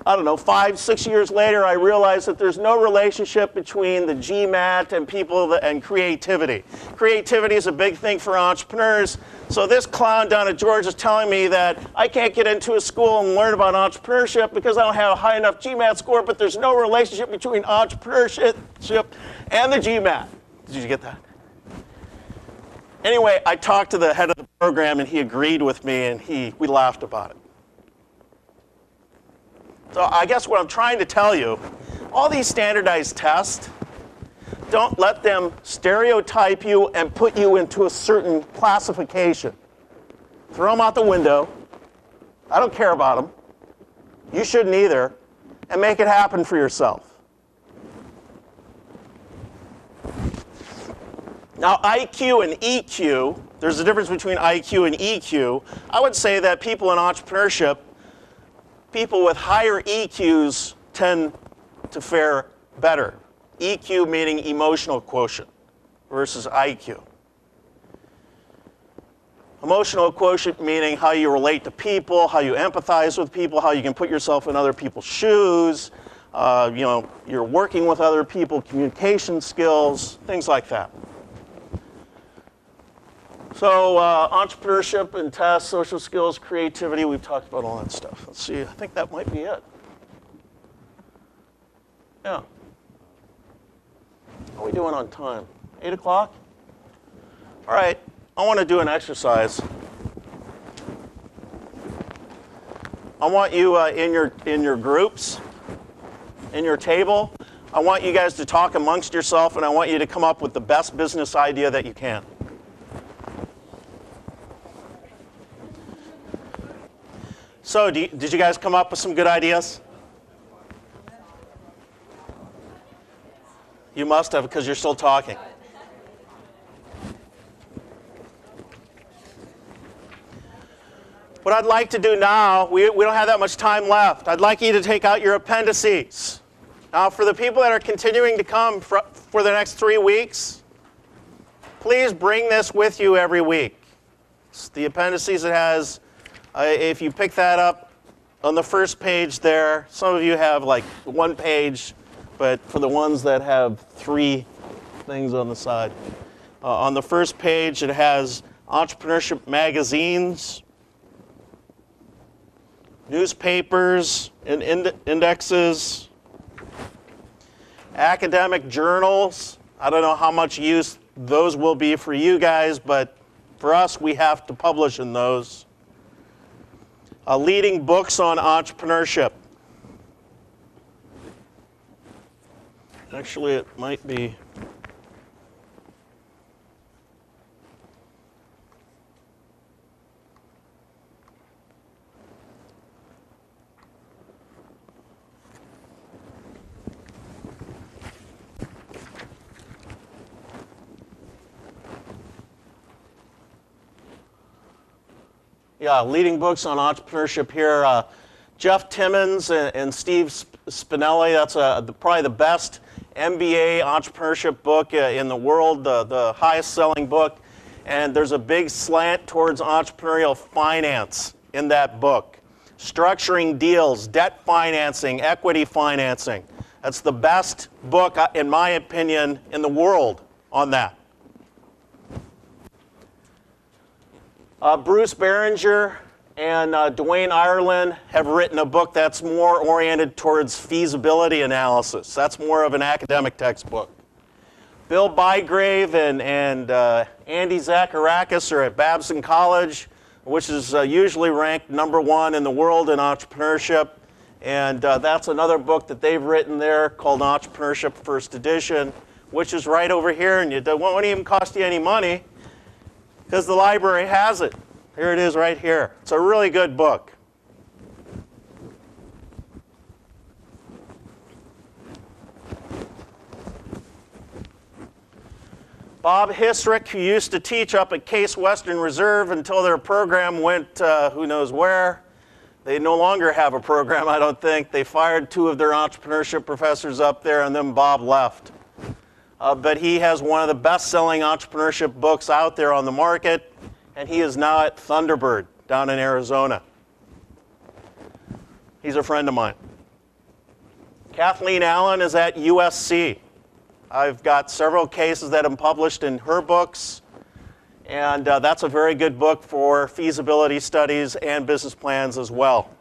I don't know, 5, 6 years later, I realized that there's no relationship between the GMAT and people and creativity. Creativity is a big thing for entrepreneurs. So this clown down at Georgia is telling me that I can't get into a school and learn about entrepreneurship because I don't have a high enough GMAT score, but there's no relationship between entrepreneurship and the GMAT. Did you get that? Anyway, I talked to the head of the program, and he agreed with me, and we laughed about it. So I guess what I'm trying to tell you, all these standardized tests, don't let them stereotype you and put you into a certain classification. Throw them out the window. I don't care about them. You shouldn't either. And make it happen for yourself. Now, IQ and EQ, there's a difference between IQ and EQ. I would say that people in entrepreneurship, people with higher EQs tend to fare better. EQ meaning emotional quotient versus IQ. Emotional quotient meaning how you relate to people, how you empathize with people, how you can put yourself in other people's shoes, you're working with other people, communication skills, things like that. So entrepreneurship and tasks, social skills, creativity, we've talked about all that stuff. Let's see, I think that might be it. Yeah. are we doing on time? 8 o'clock? All right, I want to do an exercise. I want you in your groups, in your table, I want you guys to talk amongst yourself, and I want you to come up with the best business idea that you can. So, did you guys come up with some good ideas? You must have, because you're still talking. What I'd like to do now, we don't have that much time left. I'd like you to take out your appendices. Now, for the people that are continuing to come for the next 3 weeks, please bring this with you every week. It's the appendices, it has, if you pick that up on the first page there, some of you have like 1 page, but for the ones that have 3 things on the side. On the first page, it has entrepreneurship magazines, newspapers and indexes, academic journals. I don't know how much use those will be for you guys, but for us, we have to publish in those. Leading books on entrepreneurship. Actually, it might be. Yeah, leading books on entrepreneurship here. Jeff Timmons and Steve Spinelli, that's probably the best MBA entrepreneurship book in the world, the highest selling book. And there's a big slant towards entrepreneurial finance in that book. Structuring deals, debt financing, equity financing. That's the best book, in my opinion, in the world on that. Bruce Behringer and Dwayne Ireland have written a book that's more oriented towards feasibility analysis. That's more of an academic textbook. Bill Bygrave and Andy Zacharakis are at Babson College, which is usually ranked #1 in the world in entrepreneurship. And that's another book that they've written there called Entrepreneurship First Edition, which is right over here, and it won't even cost you any money, because the library has it. Here it is right here. It's a really good book. Bob Hisrick, who used to teach up at Case Western Reserve until their program went who knows where. They no longer have a program, I don't think. They fired 2 of their entrepreneurship professors up there, and then Bob left. But he has one of the best-selling entrepreneurship books out there on the market, and he is now at Thunderbird down in Arizona. He's a friend of mine. Kathleen Allen is at USC. I've got several cases that have published in her books, and that's a very good book for feasibility studies and business plans as well.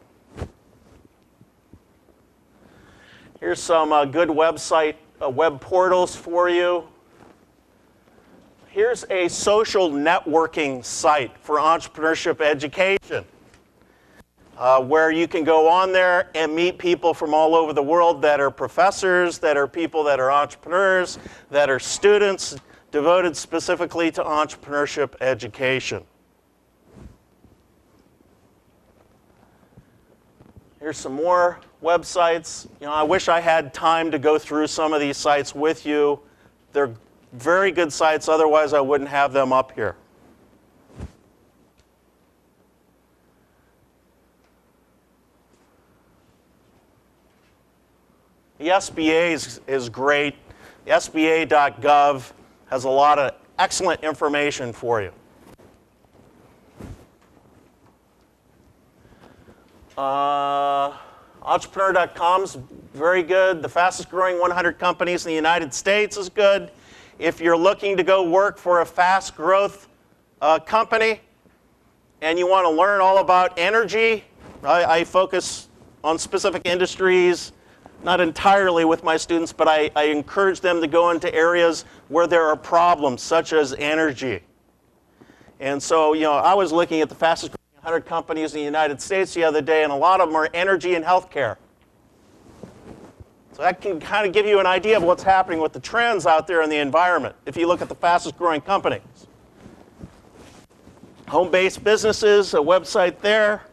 Here's some good website web portals for you. Here's a social networking site for entrepreneurship education, where you can go on there and meet people from all over the world that are professors, that are people that are entrepreneurs, that are students devoted specifically to entrepreneurship education. Here's some more websites. You know, I wish I had time to go through some of these sites with you. They're very good sites, otherwise I wouldn't have them up here. The SBA is great. The SBA.gov has a lot of excellent information for you. Entrepreneur.com is very good. The fastest growing 100 companies in the United States is good. If you're looking to go work for a fast growth company and you want to learn all about energy, I focus on specific industries, not entirely with my students, but I encourage them to go into areas where there are problems, such as energy. And so, I was looking at the fastest growing 100 companies in the United States the other day, and a lot of them are energy and healthcare. So that can kind of give you an idea of what's happening with the trends out there in the environment, if you look at the fastest growing companies. Home-based businesses, a website there.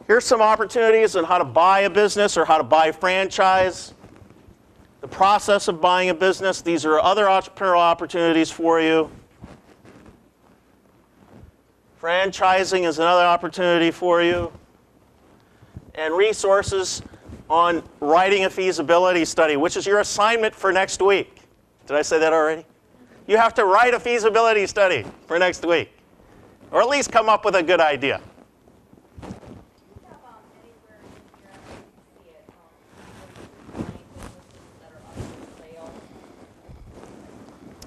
Here's some opportunities on how to buy a business or how to buy a franchise. The process of buying a business. These are other entrepreneurial opportunities for you. Franchising is another opportunity for you. And resources on writing a feasibility study, which is your assignment for next week. Did I say that already? You have to write a feasibility study for next week, or at least come up with a good idea.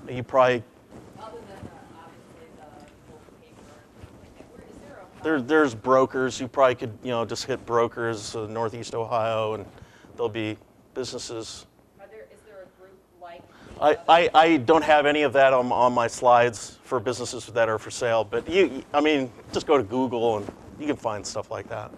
You probably, there's brokers. You probably could, just hit brokers, Northeast Ohio, and there'll be businesses. Is there a group like? I don't have any of that on my slides for businesses that are for sale, but just go to Google and you can find stuff like that.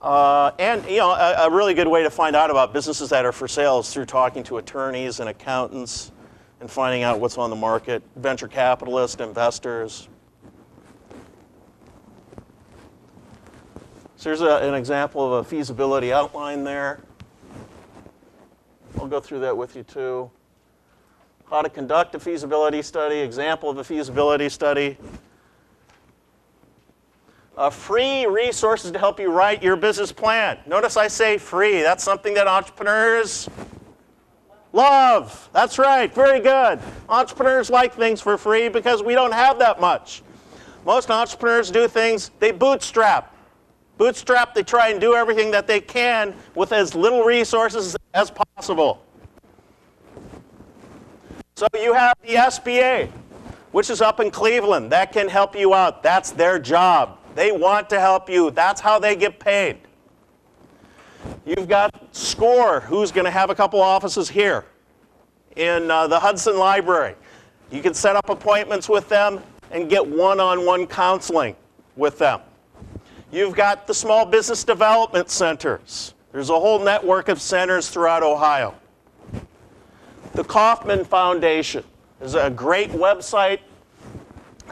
And a really good way to find out about businesses that are for sale is through talking to attorneys and accountants and finding out what's on the market, venture capitalists, investors. So here's an example of a feasibility outline there. I'll go through that with you too. How to conduct a feasibility study, example of a feasibility study. Free resources to help you write your business plan. Notice I say free. That's something that entrepreneurs love. That's right. Very good. Entrepreneurs like things for free because we don't have that much. Most entrepreneurs do things, they bootstrap. They try and do everything that they can with as little resources as possible. So you have the SBA, which is up in Cleveland. That can help you out. That's their job. They want to help you. That's how they get paid. You've got SCORE, who's going to have a couple offices here in the Hudson Library. You can set up appointments with them and get one-on-one counseling with them. You've got the small business development centers. There's a whole network of centers throughout Ohio. The Kauffman Foundation is a great website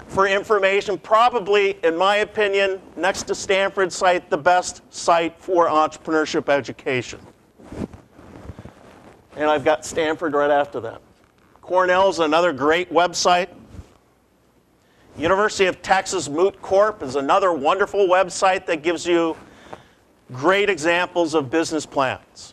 for information, probably, in my opinion, next to Stanford's site, the best site for entrepreneurship education. And I've got Stanford right after that. Cornell's another great website. University of Texas Moot Corp is another wonderful website that gives you great examples of business plans.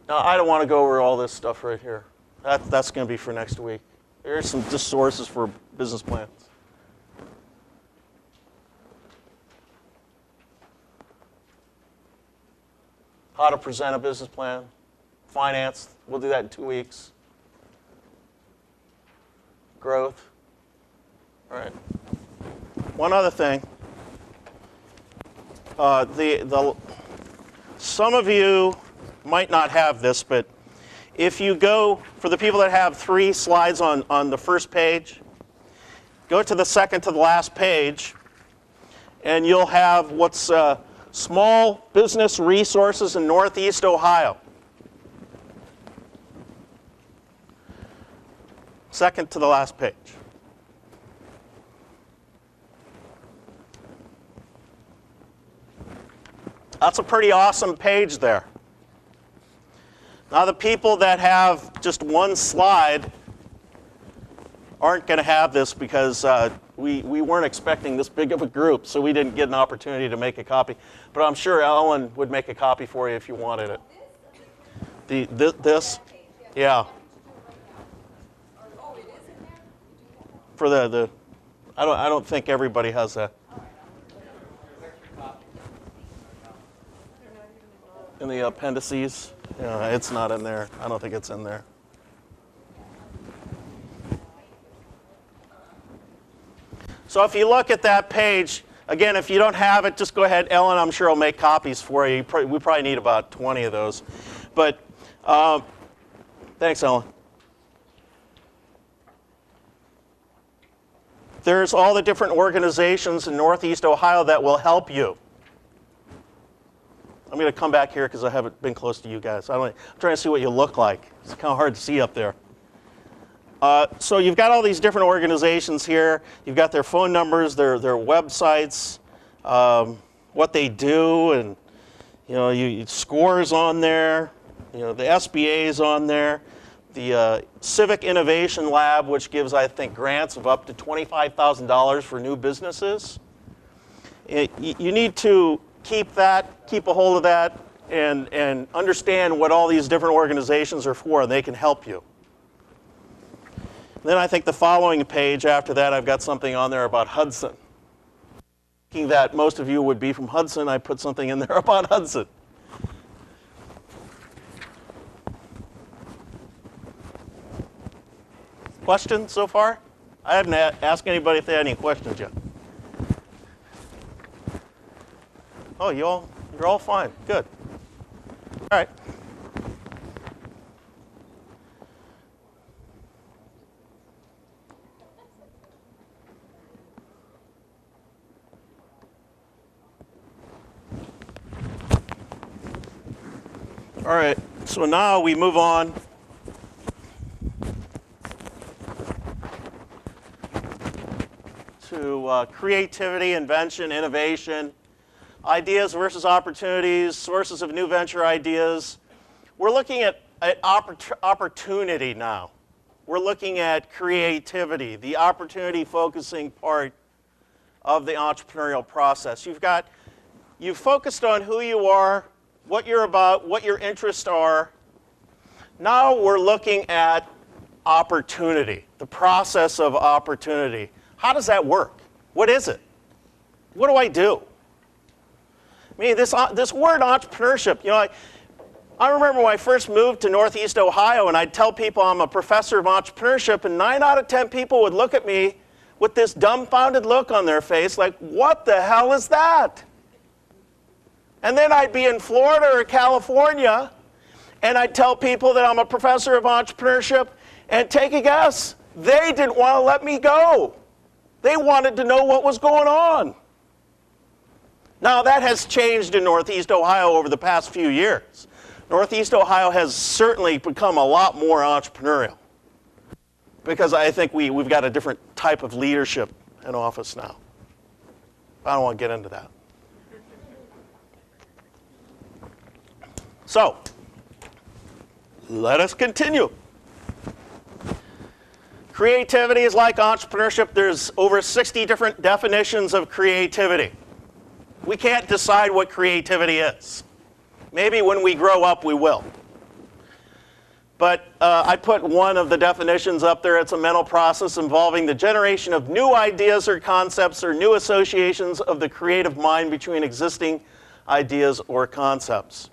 Now, I don't want to go over all this stuff right here. That's going to be for next week. Here's some just sources for business plans. How to present a business plan. Finance, we'll do that in 2 weeks. Growth. All right. One other thing. Some of you might not have this, but if you go, for the people that have 3 slides on the first page, go to the second to the last page, and you'll have what's small business resources in Northeast Ohio. Second to the last page. That's a pretty awesome page there. Now, the people that have just one slide aren't going to have this because we weren't expecting this big of a group, so we didn't get an opportunity to make a copy. But I'm sure Ellen would make a copy for you if you wanted it. This? Yeah. For the I don't think everybody has that. In the appendices? Yeah, it's not in there. I don't think it's in there. So if you look at that page, again, if you don't have it, just go ahead. Ellen, I'm sure will make copies for you. We probably need about 20 of those. But thanks, Ellen. There's all the different organizations in Northeast Ohio that will help you. I'm going to come back here because I haven't been close to you guys. I'm trying to see what you look like. It's kind of hard to see up there. So you've got all these different organizations here. You've got their phone numbers, their websites, what they do, and you scores on there. The SBA's on there. The Civic Innovation Lab, which gives, I think, grants of up to $25,000 for new businesses. You need to keep a hold of that, and understand what all these different organizations are for, and they can help you. Then I think the following page after that, I've got something on there about Hudson. Thinking that most of you would be from Hudson, I put something in there about Hudson. Questions so far? I haven't asked anybody if they had any questions yet. Oh, you're all fine. Good. All right. All right, so now we move on to creativity, invention, innovation, ideas versus opportunities, sources of new venture ideas. We're looking at opportunity now. We're looking at creativity, the opportunity focusing part of the entrepreneurial process. You've focused on who you are, what you're about, what your interests are. Now we're looking at opportunity, the process of opportunity. How does that work? What is it? What do I do? I mean, this word entrepreneurship, I remember when I first moved to Northeast Ohio, and I'd tell people I'm a professor of entrepreneurship, and 9 out of 10 people would look at me with this dumbfounded look on their face, like, what the hell is that? And then I'd be in Florida or California, and I'd tell people that I'm a professor of entrepreneurship, and take a guess, they didn't want to let me go. They wanted to know what was going on. Now, that has changed in Northeast Ohio over the past few years. Northeast Ohio has certainly become a lot more entrepreneurial, because I think we've got a different type of leadership in office now. I don't want to get into that. So, let us continue. Creativity is like entrepreneurship. There's over 60 different definitions of creativity. We can't decide what creativity is. Maybe when we grow up we will. But I put one of the definitions up there. It's a mental process involving the generation of new ideas or concepts or new associations of the creative mind between existing ideas or concepts.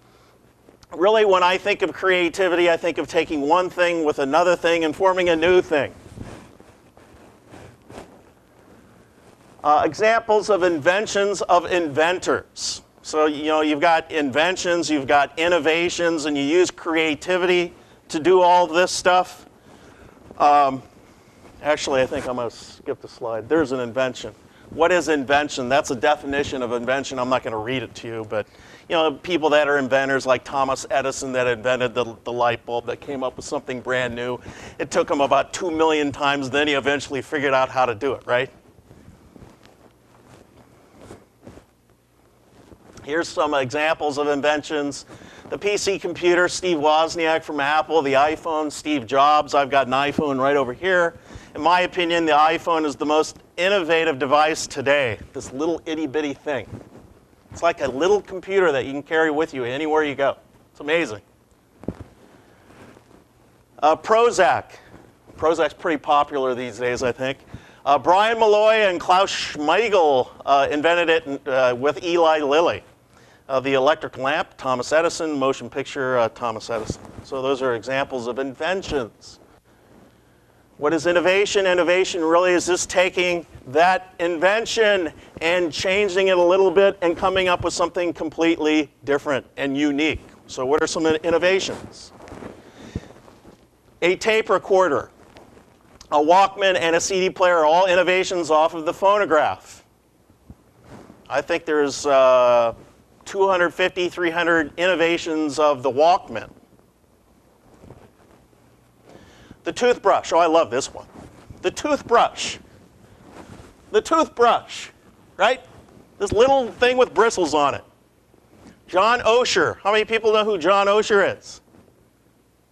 Really, when I think of creativity, I think of taking one thing with another thing and forming a new thing. Examples of inventions of inventors. So, you've got inventions, you've got innovations, and you use creativity to do all this stuff. Actually, I think I'm going to skip the slide. There's an invention. What is invention? That's a definition of invention. I'm not going to read it to you, but people that are inventors like Thomas Edison that invented the light bulb, that came up with something brand new. It took him about 2 million times, then he eventually figured out how to do it, right? Here's some examples of inventions. The PC computer, Steve Wozniak from Apple. The iPhone, Steve Jobs. I've got an iPhone right over here. In my opinion, the iPhone is the most innovative device today. This little itty-bitty thing. It's like a little computer that you can carry with you anywhere you go. It's amazing. Prozac. Prozac's pretty popular these days, I think. Brian Malloy and Klaus Schmeigel invented it with Eli Lilly. The electric lamp, Thomas Edison. Motion picture, Thomas Edison. So those are examples of inventions. What is innovation? Innovation really is just taking that invention and changing it a little bit and coming up with something completely different and unique. So what are some innovations? A tape recorder, a Walkman, and a CD player are all innovations off of the phonograph. I think there's 250, 300 innovations of the Walkman. The toothbrush. Oh, I love this one. The toothbrush. The toothbrush, right? This little thing with bristles on it. John Osher. How many people know who John Osher is?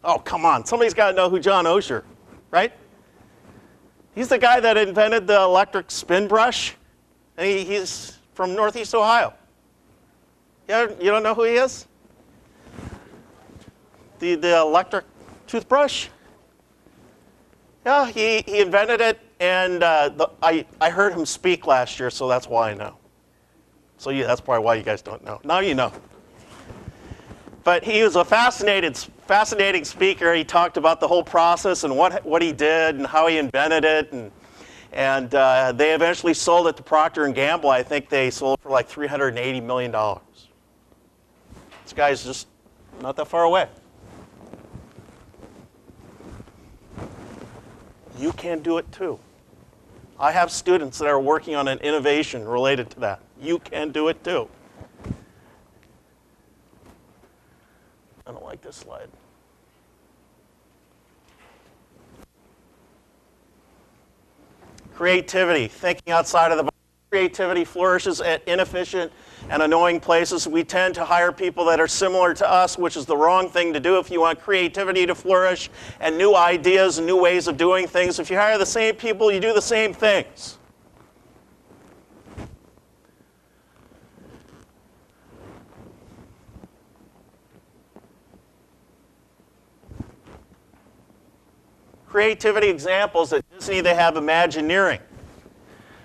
Oh, come on. Somebody's got to know who John Osher, right? He's the guy that invented the electric spin brush. And he's from Northeast Ohio. You don't know who he is? The electric toothbrush? Yeah, he invented it, and I heard him speak last year, so that's why I know. So yeah, that's probably why you guys don't know. Now you know. But he was a fascinating speaker. He talked about the whole process and what he did and how he invented it, and they eventually sold it to Procter & Gamble. I think they sold it for like $380 million. This guy's just not that far away. You can do it too. I have students that are working on an innovation related to that. You can do it too. I don't like this slide. Creativity, thinking outside of the box. Creativity flourishes at inefficient and annoying places. We tend to hire people that are similar to us, which is the wrong thing to do if you want creativity to flourish and new ideas and new ways of doing things. If you hire the same people, you do the same things. Creativity examples at Disney, they have Imagineering,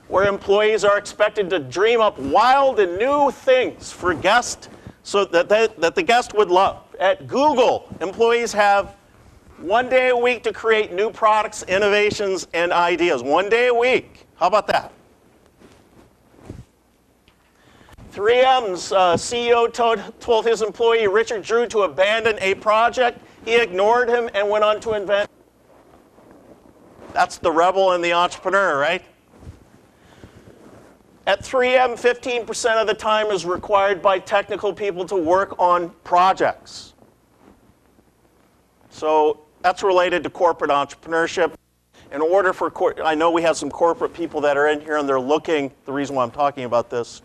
where employees are expected to dream up wild and new things for guests so that the guest would love. At Google, employees have 1 day a week to create new products, innovations, and ideas. 1 day a week. How about that? 3M's CEO told his employee Richard Drew to abandon a project. He ignored him and went on to invent. That's the rebel and the entrepreneur, right? At 3M, 15% of the time is required by technical people to work on projects. So that's related to corporate entrepreneurship. In order for, I know we have some corporate people that are in here and they're looking, the reason why I'm talking about this,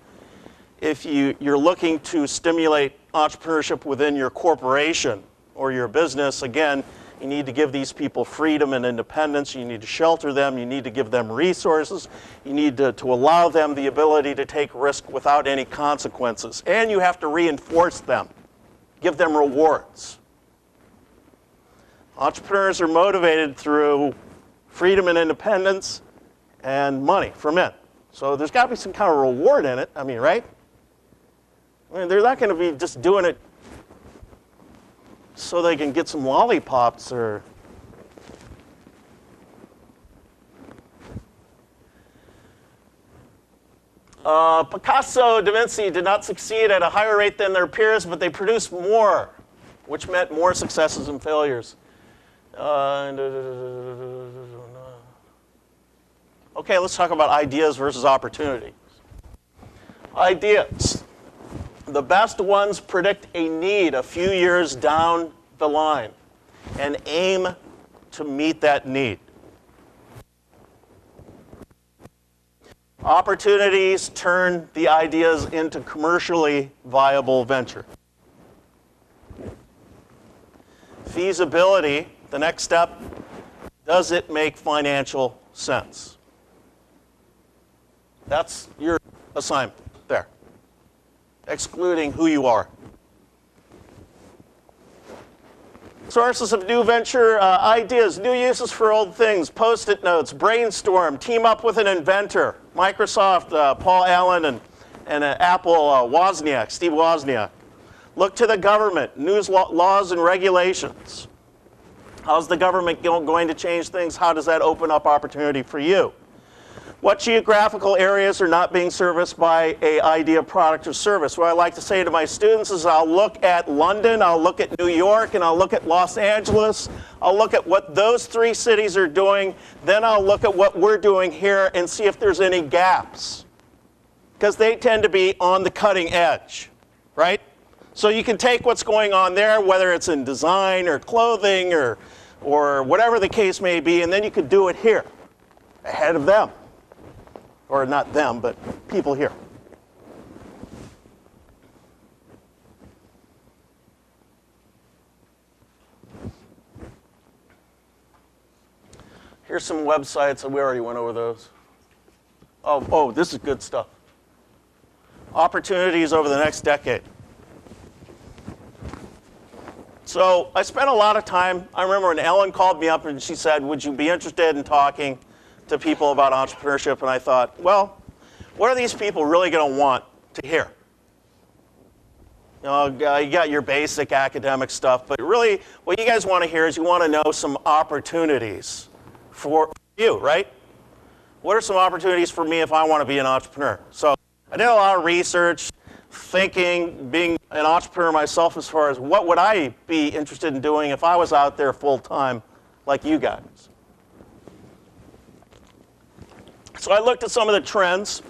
if you're looking to stimulate entrepreneurship within your corporation or your business, again, you need to give these people freedom and independence. You need to shelter them. You need to give them resources. You need to allow them the ability to take risk without any consequences. And you have to reinforce them. Give them rewards. Entrepreneurs are motivated through freedom and independence and money from it. So there's got to be some kind of reward in it. I mean, right? I mean, they're not going to be just doing it so they can get some lollipops or... Picasso, Da Vinci did not succeed at a higher rate than their peers, but they produced more, which meant more successes and failures. Okay, let's talk about ideas versus opportunities. Ideas. The best ones predict a need a few years down the line and aim to meet that need. Opportunities turn the ideas into commercially viable venture. Feasibility, the next step, does it make financial sense? That's your assignment there, excluding who you are. Sources of new venture ideas, new uses for old things, Post-it notes, brainstorm, team up with an inventor. Microsoft, Paul Allen, and Apple, Wozniak, Steve Wozniak. Look to the government, news laws and regulations. How's the government going to change things? How does that open up opportunity for you? What geographical areas are not being serviced by an idea, product, or service? What I like to say to my students is I'll look at London, I'll look at New York, and I'll look at Los Angeles. I'll look at what those three cities are doing. Then I'll look at what we're doing here and see if there's any gaps. Because they tend to be on the cutting edge, right? So you can take what's going on there, whether it's in design or clothing or whatever the case may be, and then you could do it here, ahead of them. Or not them, but people here. Here's some websites, we already went over those. Oh, this is good stuff. Opportunities over the next decade. So I spent a lot of time, I remember when Ellen called me up and she said, would you be interested in talking to people about entrepreneurship? And I thought, well, what are these people really going to want to hear? You know, you got your basic academic stuff, but really what you guys want to hear is you want to know some opportunities for you, right? What are some opportunities for me if I want to be an entrepreneur? So I did a lot of research, thinking, being an entrepreneur myself as far as what would I be interested in doing if I was out there full time like you guys. So I looked at some of the trends,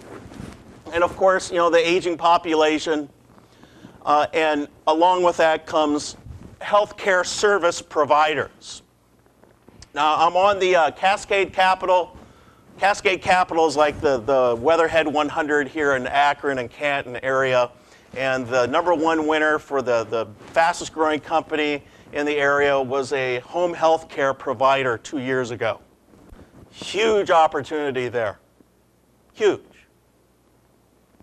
and of course, you know, the aging population, and along with that comes healthcare service providers. Now, I'm on the Cascade Capital. Cascade Capital is like the Weatherhead 100 here in Akron and Canton area, and the #1 winner for the fastest growing company in the area was a home health care provider 2 years ago. Huge opportunity there. Huge.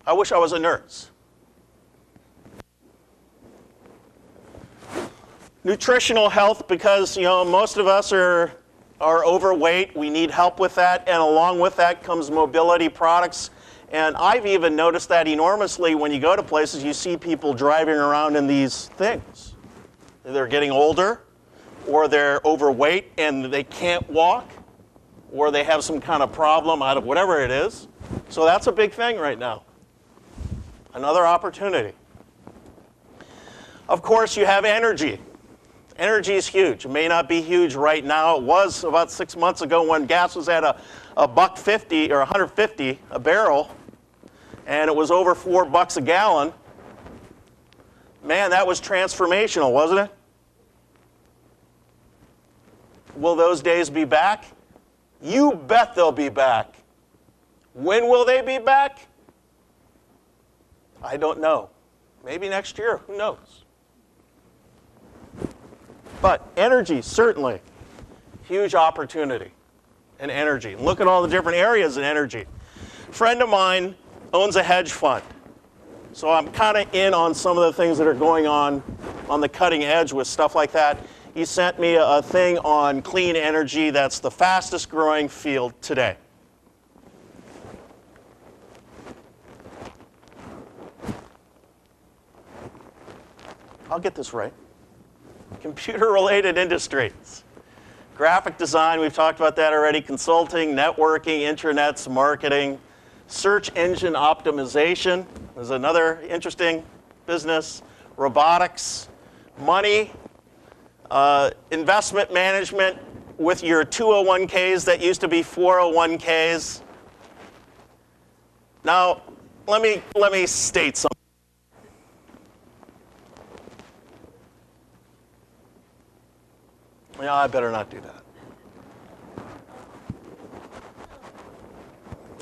I wish I was a nurse. Nutritional health, because you know most of us are overweight. We need help with that, and along with that comes mobility products. And I've even noticed that enormously when you go to places, you see people driving around in these things. They're getting older, or they're overweight and they can't walk, or they have some kind of problem out of whatever it is. So that's a big thing right now. Another opportunity. Of course, you have energy. Energy is huge. It may not be huge right now. It was about 6 months ago when gas was at $1.50 or $150 a barrel, and it was over $4 a gallon. Man, that was transformational, wasn't it? Will those days be back? You bet they'll be back. When will they be back? I don't know. Maybe next year. Who knows? But energy, certainly. Huge opportunity in energy. Look at all the different areas in energy. A friend of mine owns a hedge fund. So I'm kind of in on some of the things that are going on the cutting edge with stuff like that. He sent me a thing on clean energy that's the fastest growing field today. I'll get this right. Computer-related industries. Graphic design, we've talked about that already. Consulting, networking, intranets, marketing. Search engine optimization is another interesting business. Robotics, money, investment management with your 201ks that used to be 401ks. Now, let me state something. Yeah, I better not do that.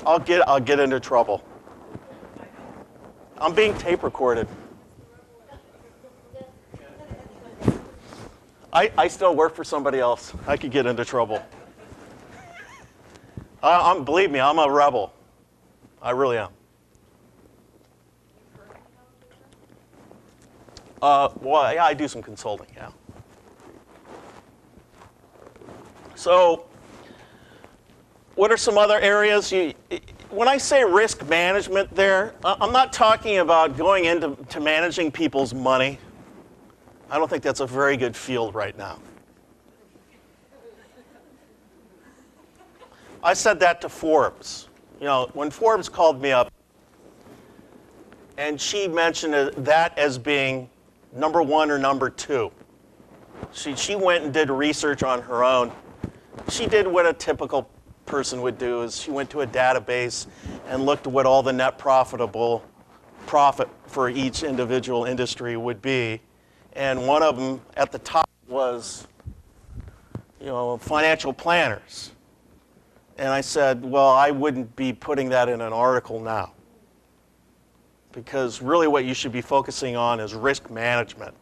I'll get into trouble. I'm being tape recorded. I still work for somebody else. I could get into trouble. Believe me, I'm a rebel. I really am. Well, yeah, I do some consulting, yeah. So, what are some other areas? When I say risk management there, I'm not talking about going into managing people's money. I don't think that's a very good field right now. I said that to Forbes. When Forbes called me up, and she mentioned that as being number one or number two. She went and did research on her own. She did what a typical person would do, is she went to a database and looked at what all the net profit for each individual industry would be. And one of them at the top was, financial planners. And I said, well, I wouldn't be putting that in an article now, because really what you should be focusing on is risk management.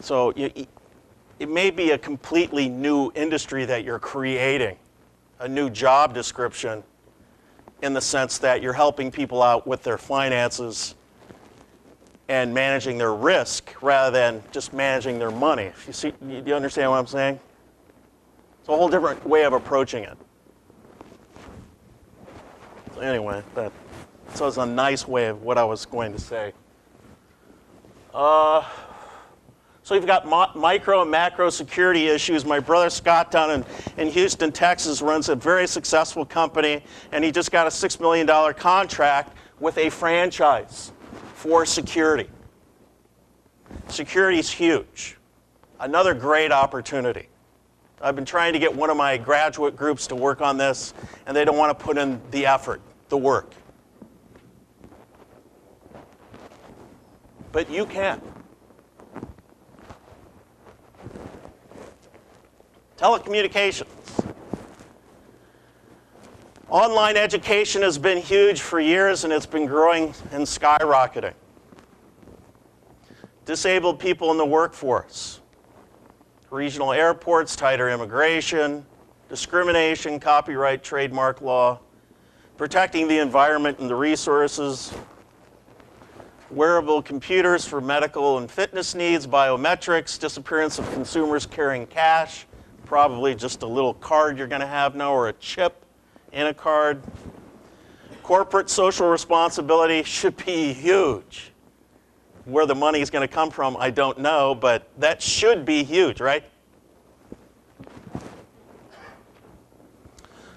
So it may be a completely new industry that you're creating, a new job description, in the sense that you're helping people out with their finances and managing their risk rather than just managing their money. Do you understand what I'm saying? It's a whole different way of approaching it. So anyway, that was a nice way of what I was going to say. So you've got micro and macro security issues. My brother Scott down in Houston, Texas, runs a very successful company, and he just got a $6 million contract with a franchise for security. Security is huge. Another great opportunity. I've been trying to get one of my graduate groups to work on this, and they don't want to put in the effort, the work. But you can. Telecommunications. Online education has been huge for years, and it's been growing and skyrocketing. Disabled people in the workforce. Regional airports, tighter immigration, discrimination, copyright, trademark law, protecting the environment and the resources, wearable computers for medical and fitness needs, biometrics, disappearance of consumers carrying cash, probably just a little card you're going to have now or a chip in a card. Corporate social responsibility should be huge. Where the money is going to come from, I don't know, but that should be huge, right?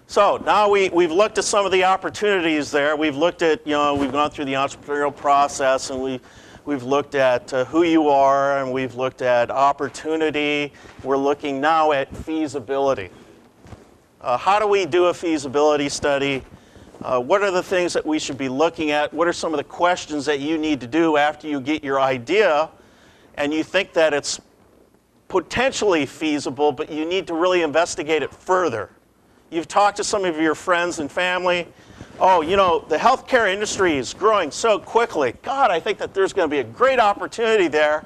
So now we've looked at some of the opportunities there. We've looked at, we've gone through the entrepreneurial process, and we've looked at who you are, and we've looked at opportunity. We're looking now at feasibility. How do we do a feasibility study? What are the things that we should be looking at? What are some of the questions that you need to do after you get your idea and you think that it's potentially feasible, but you need to really investigate it further? You've talked to some of your friends and family. Oh, the healthcare industry is growing so quickly. God, I think that there's going to be a great opportunity there.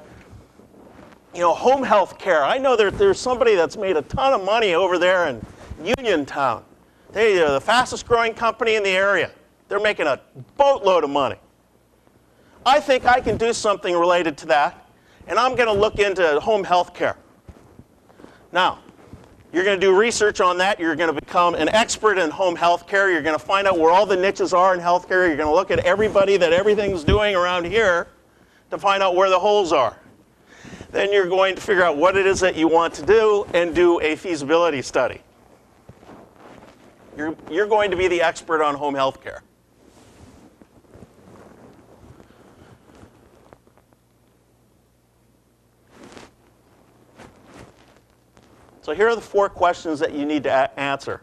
Home health care. I know there's somebody that's made a ton of money over there in Uniontown. They are the fastest growing company in the area. They're making a boatload of money. I think I can do something related to that, and I'm going to look into home health care. Now, you're going to do research on that. You're going to become an expert in home health care. You're going to find out where all the niches are in health care. You're going to look at everybody that everything's doing around here to find out where the holes are. Then you're going to figure out what it is that you want to do and do a feasibility study. You're going to be the expert on home health care. So here are the 4 questions that you need to answer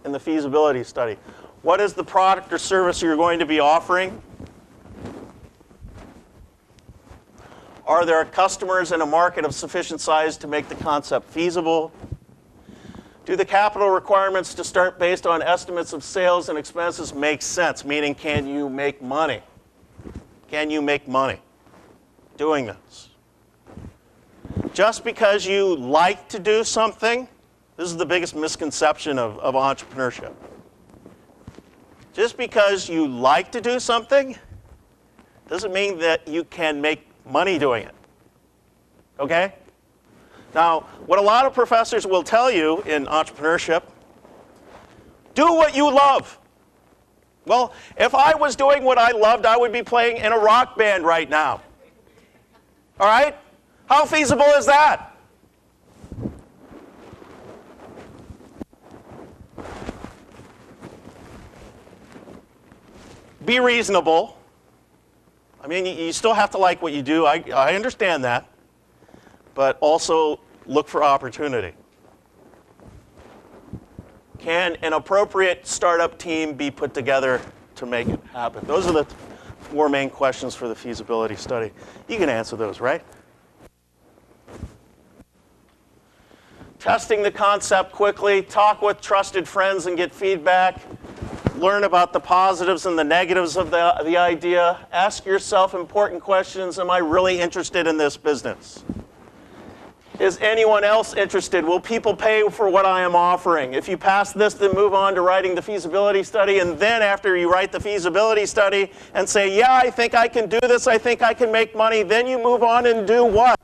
in the feasibility study. What is the product or service you're going to be offering? Are there customers in a market of sufficient size to make the concept feasible? Do the capital requirements to start based on estimates of sales and expenses make sense? Meaning, can you make money? Can you make money doing this? Just because you like to do something, this is the biggest misconception of entrepreneurship. Just because you like to do something doesn't mean that you can make money doing it. Okay? Now, what a lot of professors will tell you in entrepreneurship, do what you love. Well, if I was doing what I loved, I would be playing in a rock band right now. All right? How feasible is that? Be reasonable. I mean, you still have to like what you do. I understand that. But also look for opportunity. Can an appropriate startup team be put together to make it happen? Those are the 4 main questions for the feasibility study. You can answer those, right? Testing the concept quickly, talk with trusted friends and get feedback. Learn about the positives and the negatives of the idea. Ask yourself important questions. Am I really interested in this business? Is anyone else interested? Will people pay for what I am offering? If you pass this, then move on to writing the feasibility study. And then after you write the feasibility study and say, yeah, I think I can do this, I think I can make money, then you move on and do what?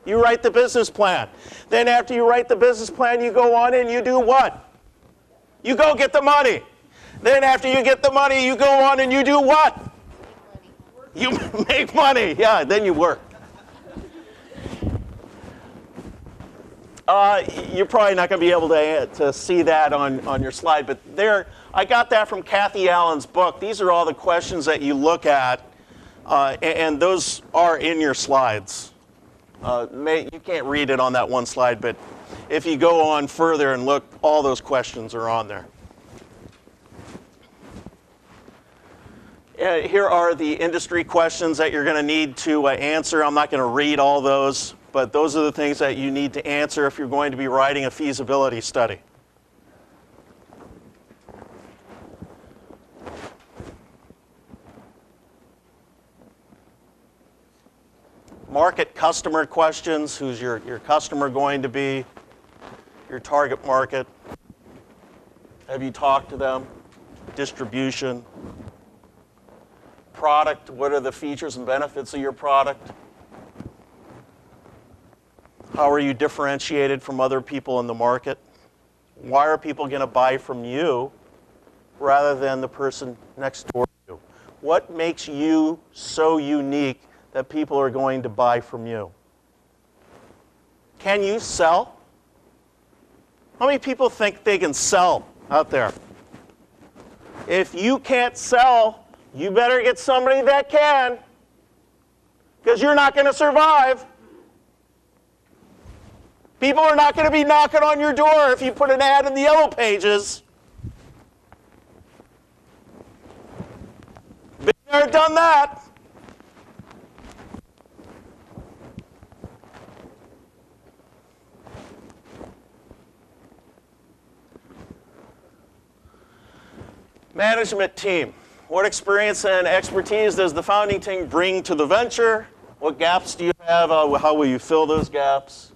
You write the business plan. Then after you write the business plan, you go on and you do what? You go get the money. Then after you get the money, you go on and you do what? You make money. Yeah, then you work. You're probably not going to be able to see that on your slide, but there, I got that from Kathy Allen's book. These are all the questions that you look at, and those are in your slides. You can't read it on that one slide, but if you go on further and look, all those questions are on there. Here are the industry questions that you're going to need to answer. I'm not going to read all those, but those are the things that you need to answer if you're going to be writing a feasibility study. Market customer questions. Who's your customer going to be? Your target market. Have you talked to them? Distribution. Product. What are the features and benefits of your product? How are you differentiated from other people in the market? Why are people going to buy from you rather than the person next door to you? What makes you so unique that people are going to buy from you? Can you sell? How many people think they can sell out there? If you can't sell, you better get somebody that can, because you're not going to survive. People are not going to be knocking on your door if you put an ad in the yellow pages. Been there, done that. Management team. What experience and expertise does the founding team bring to the venture? What gaps do you have? How will you fill those gaps?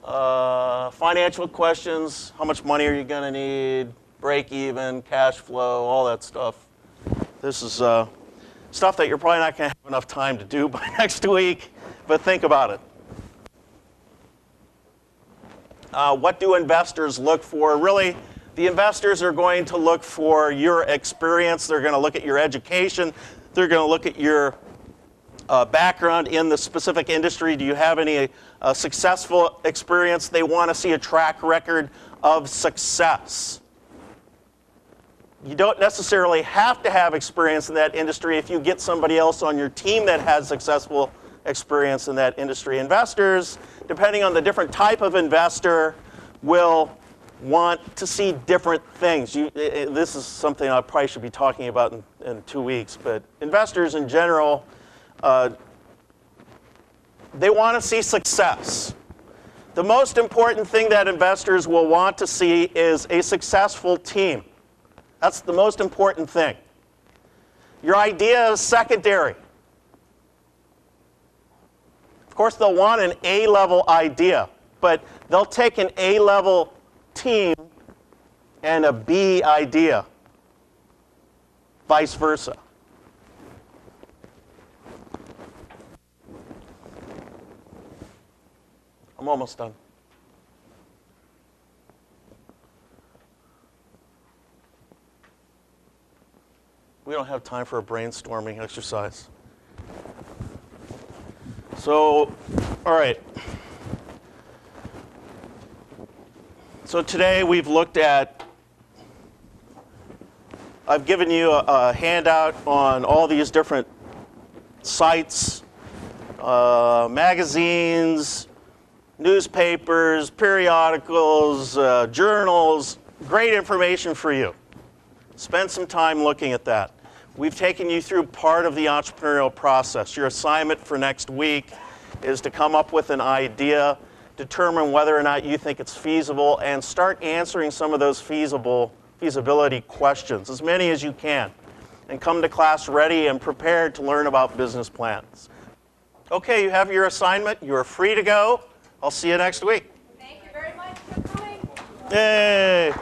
Financial questions. How much money are you going to need? Break even, cash flow, all that stuff. This is stuff that you're probably not going to have enough time to do by next week, but think about it. What do investors look for? Really, the investors are going to look for your experience. They're going to look at your education. They're going to look at your background in the specific industry. Do you have any successful experience? They want to see a track record of success. You don't necessarily have to have experience in that industry if you get somebody else on your team that has successful experience in that industry. Investors, depending on the different type of investor, will want to see different things. This is something I probably should be talking about in 2 weeks, but investors in general, they want to see success. The most important thing that investors will want to see is a successful team. That's the most important thing. Your idea is secondary. Of course, they'll want an A-level idea, but they'll take an A-level team and a B idea, vice versa. I'm almost done. We don't have time for a brainstorming exercise. So, all right. So today we've looked at I've given you a handout on all these different sites, magazines, newspapers, periodicals, journals, great information for you. Spend some time looking at that. We've taken you through part of the entrepreneurial process. Your assignment for next week is to come up with an idea, determine whether or not you think it's feasible, and start answering some of those feasibility questions, as many as you can, and come to class ready and prepared to learn about business plans. Okay, you have your assignment. You're free to go. I'll see you next week. Thank you very much for coming. Yay!